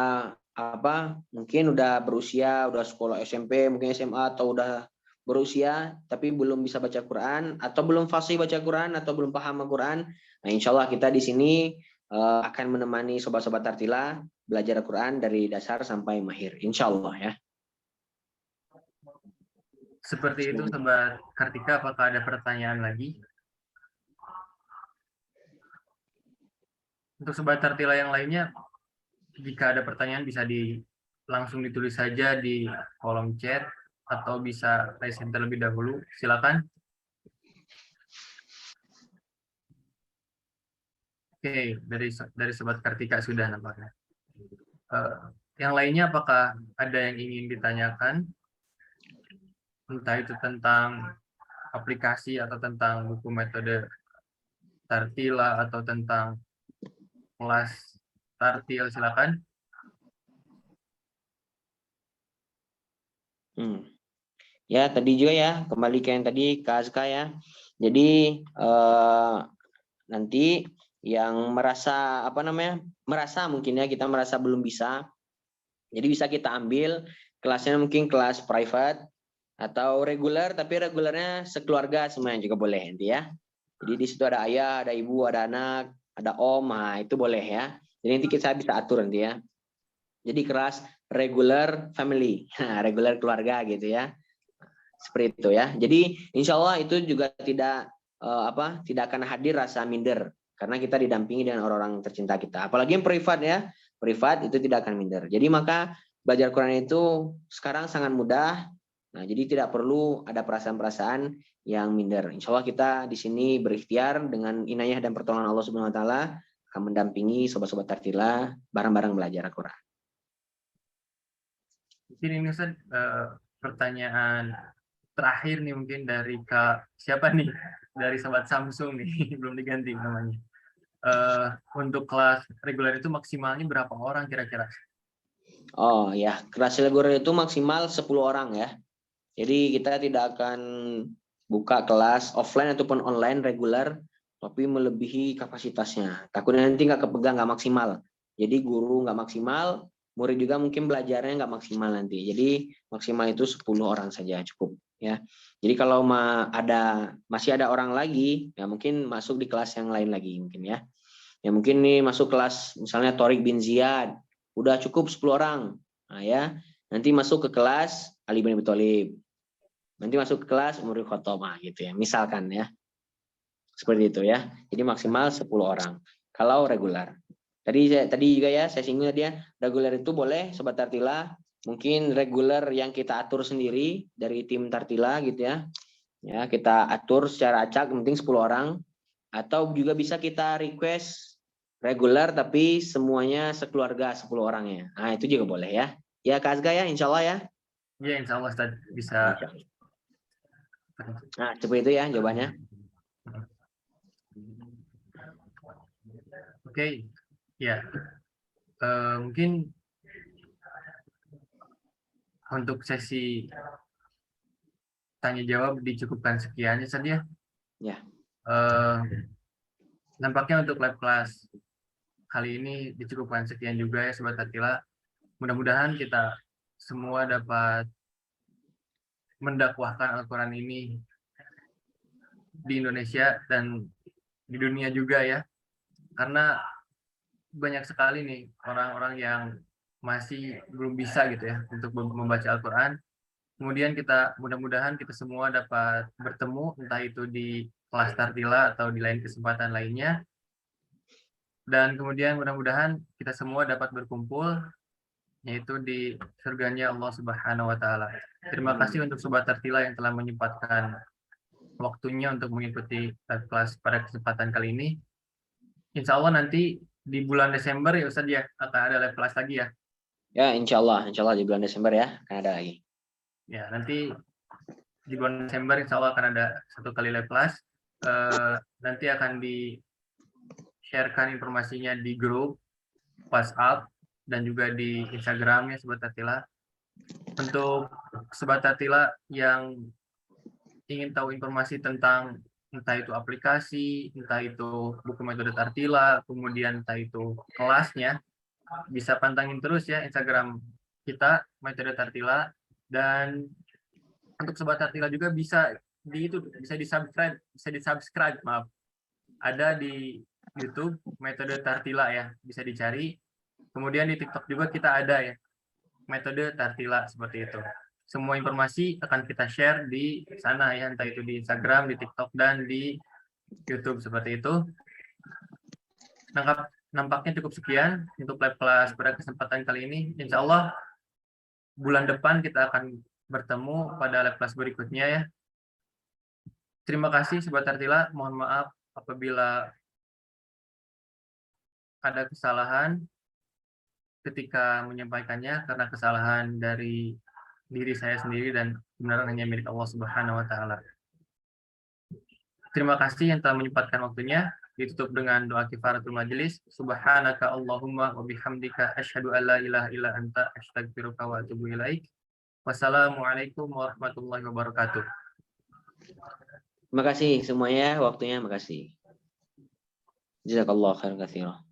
mungkin udah berusia, udah sekolah SMP, mungkin SMA atau udah berusia tapi belum bisa baca Quran atau belum fasih baca Quran atau belum paham Al-Quran. Nah, insya Allah kita di sini akan menemani sobat-sobat Tartila belajar Al-Quran dari dasar sampai mahir. Insya Allah ya. Seperti itu Sobat Kartika, apakah ada pertanyaan lagi? Untuk Sobat Tartila yang lainnya, jika ada pertanyaan bisa langsung ditulis saja di kolom chat atau bisa raise hand terlebih dahulu. Silakan. Oke, dari Sobat Kartika sudah nampaknya. Yang lainnya apakah ada yang ingin ditanyakan? Entah itu tentang aplikasi atau tentang buku metode Tartila atau tentang kelas Tartil, silakan. Ya, tadi juga ya, kembali ke yang tadi Kak Azka ya. Jadi nanti yang merasa merasa mungkin ya kita merasa belum bisa. Jadi bisa kita ambil kelasnya mungkin kelas private atau reguler, tapi regulernya sekeluarga semuanya juga boleh nanti ya. Jadi di situ ada ayah, ada ibu, ada anak, ada om, nah itu boleh ya. Jadi nanti kita bisa atur nanti ya. Jadi kelas regular family, regular keluarga gitu ya. Seperti itu ya. Jadi insya Allah itu juga tidak akan hadir rasa minder karena kita didampingi dengan orang-orang tercinta kita. Apalagi yang privat ya, privat itu tidak akan minder. Jadi maka belajar Quran itu sekarang sangat mudah. Nah, jadi tidak perlu ada perasaan-perasaan yang minder. Insya Allah kita di sini berikhtiar dengan inayah dan pertolongan Allah Subhanahu Wa Taala akan mendampingi sobat-sobat Tartila bareng-bareng belajar Al-Quran. Mungkin ini Ustaz, pertanyaan terakhir nih mungkin dari Kak siapa nih, dari Sobat Samsung nih belum diganti namanya. Untuk kelas reguler itu maksimalnya berapa orang kira-kira? Oh ya, kelas reguler itu maksimal 10 orang ya. Jadi kita tidak akan buka kelas offline ataupun online reguler tapi melebihi kapasitasnya. Takutnya nanti nggak kepegang, nggak maksimal. Jadi guru nggak maksimal, murid juga mungkin belajarnya nggak maksimal nanti. Jadi maksimal itu 10 orang saja cukup ya. Jadi kalau masih ada orang lagi, ya mungkin masuk di kelas yang lain lagi mungkin ya. Ya mungkin nih masuk kelas misalnya Torik bin Ziyad, udah cukup 10 orang. Nah ya, nanti masuk ke kelas Ali bin Abi Thalib. Nanti masuk ke kelas Umar bin Khattab gitu ya. Misalkan ya. Seperti itu ya. Jadi maksimal 10 orang kalau regular. Tadi juga ya saya singgung dia reguler itu boleh sobat Tartila, mungkin reguler yang kita atur sendiri dari tim Tartila gitu ya. Ya, kita atur secara acak penting 10 orang atau juga bisa kita request reguler tapi semuanya sekeluarga 10 orangnya. Nah, itu juga boleh ya. Ya Kak Azga ya, insya Allah ya. Ya, insya Allah Ustaz bisa. Nah, seperti itu ya jawabannya. Oke, ya. Mungkin untuk sesi tanya jawab dicukupkan sekian saja. Ya. Nampaknya untuk live class kali ini dicukupkan sekian juga ya Sobat Tatila. Mudah-mudahan kita semua dapat mendakwahkan Al-Quran ini di Indonesia dan di dunia juga ya. Karena banyak sekali nih orang-orang yang masih belum bisa gitu ya untuk membaca Al-Quran. Kemudian mudah-mudahan kita semua dapat bertemu entah itu di kelas Tartila atau di lain kesempatan lainnya. Dan kemudian mudah-mudahan kita semua dapat berkumpul yaitu di surganya Allah Subhanahu wa taala. Terima kasih untuk Sobat Tartila yang telah menyempatkan waktunya untuk mengikuti live class pada kesempatan kali ini. Insya Allah nanti di bulan Desember ya Ustaz ya akan ada live class lagi ya. Ya, insya Allah di bulan Desember ya akan ada lagi. Ya, nanti di bulan Desember insya Allah akan ada 1 kali live class. Nanti akan di-sharekan informasinya di grup WhatsApp dan juga di Instagramnya Sobat Tatila. Untuk Sobat Tatila yang ingin tahu informasi tentang entah itu aplikasi, entah itu buku metode Tartila, kemudian entah itu kelasnya, bisa pantangin terus ya Instagram kita metode Tartila. Dan untuk Sobat Tartila juga bisa di-subscribe, maaf. Ada di YouTube metode Tartila ya, bisa dicari. Kemudian di TikTok juga kita ada ya, metode Tartila seperti itu. Semua informasi akan kita share di sana ya, entah itu di Instagram, di TikTok, dan di YouTube seperti itu. Nampaknya cukup sekian untuk live class pada kesempatan kali ini. Insya Allah bulan depan kita akan bertemu pada live class berikutnya ya. Terima kasih Sobat Tartila. Mohon maaf apabila ada kesalahan ketika menyampaikannya karena kesalahan dari diri saya sendiri dan kebenaran hanya milik Allah Subhanahu wa taala. Terima kasih yang telah menyempatkan waktunya. Ditutup dengan doa kifaratul majelis. Subhanaka Allahumma wa bihamdika asyhadu an la ilaha illa anta astaghfiruka wa atubu ilaik. Wassalamualaikum warahmatullahi wabarakatuh. Terima kasih semuanya waktunya, makasih. Jazakallah khairan katsiran.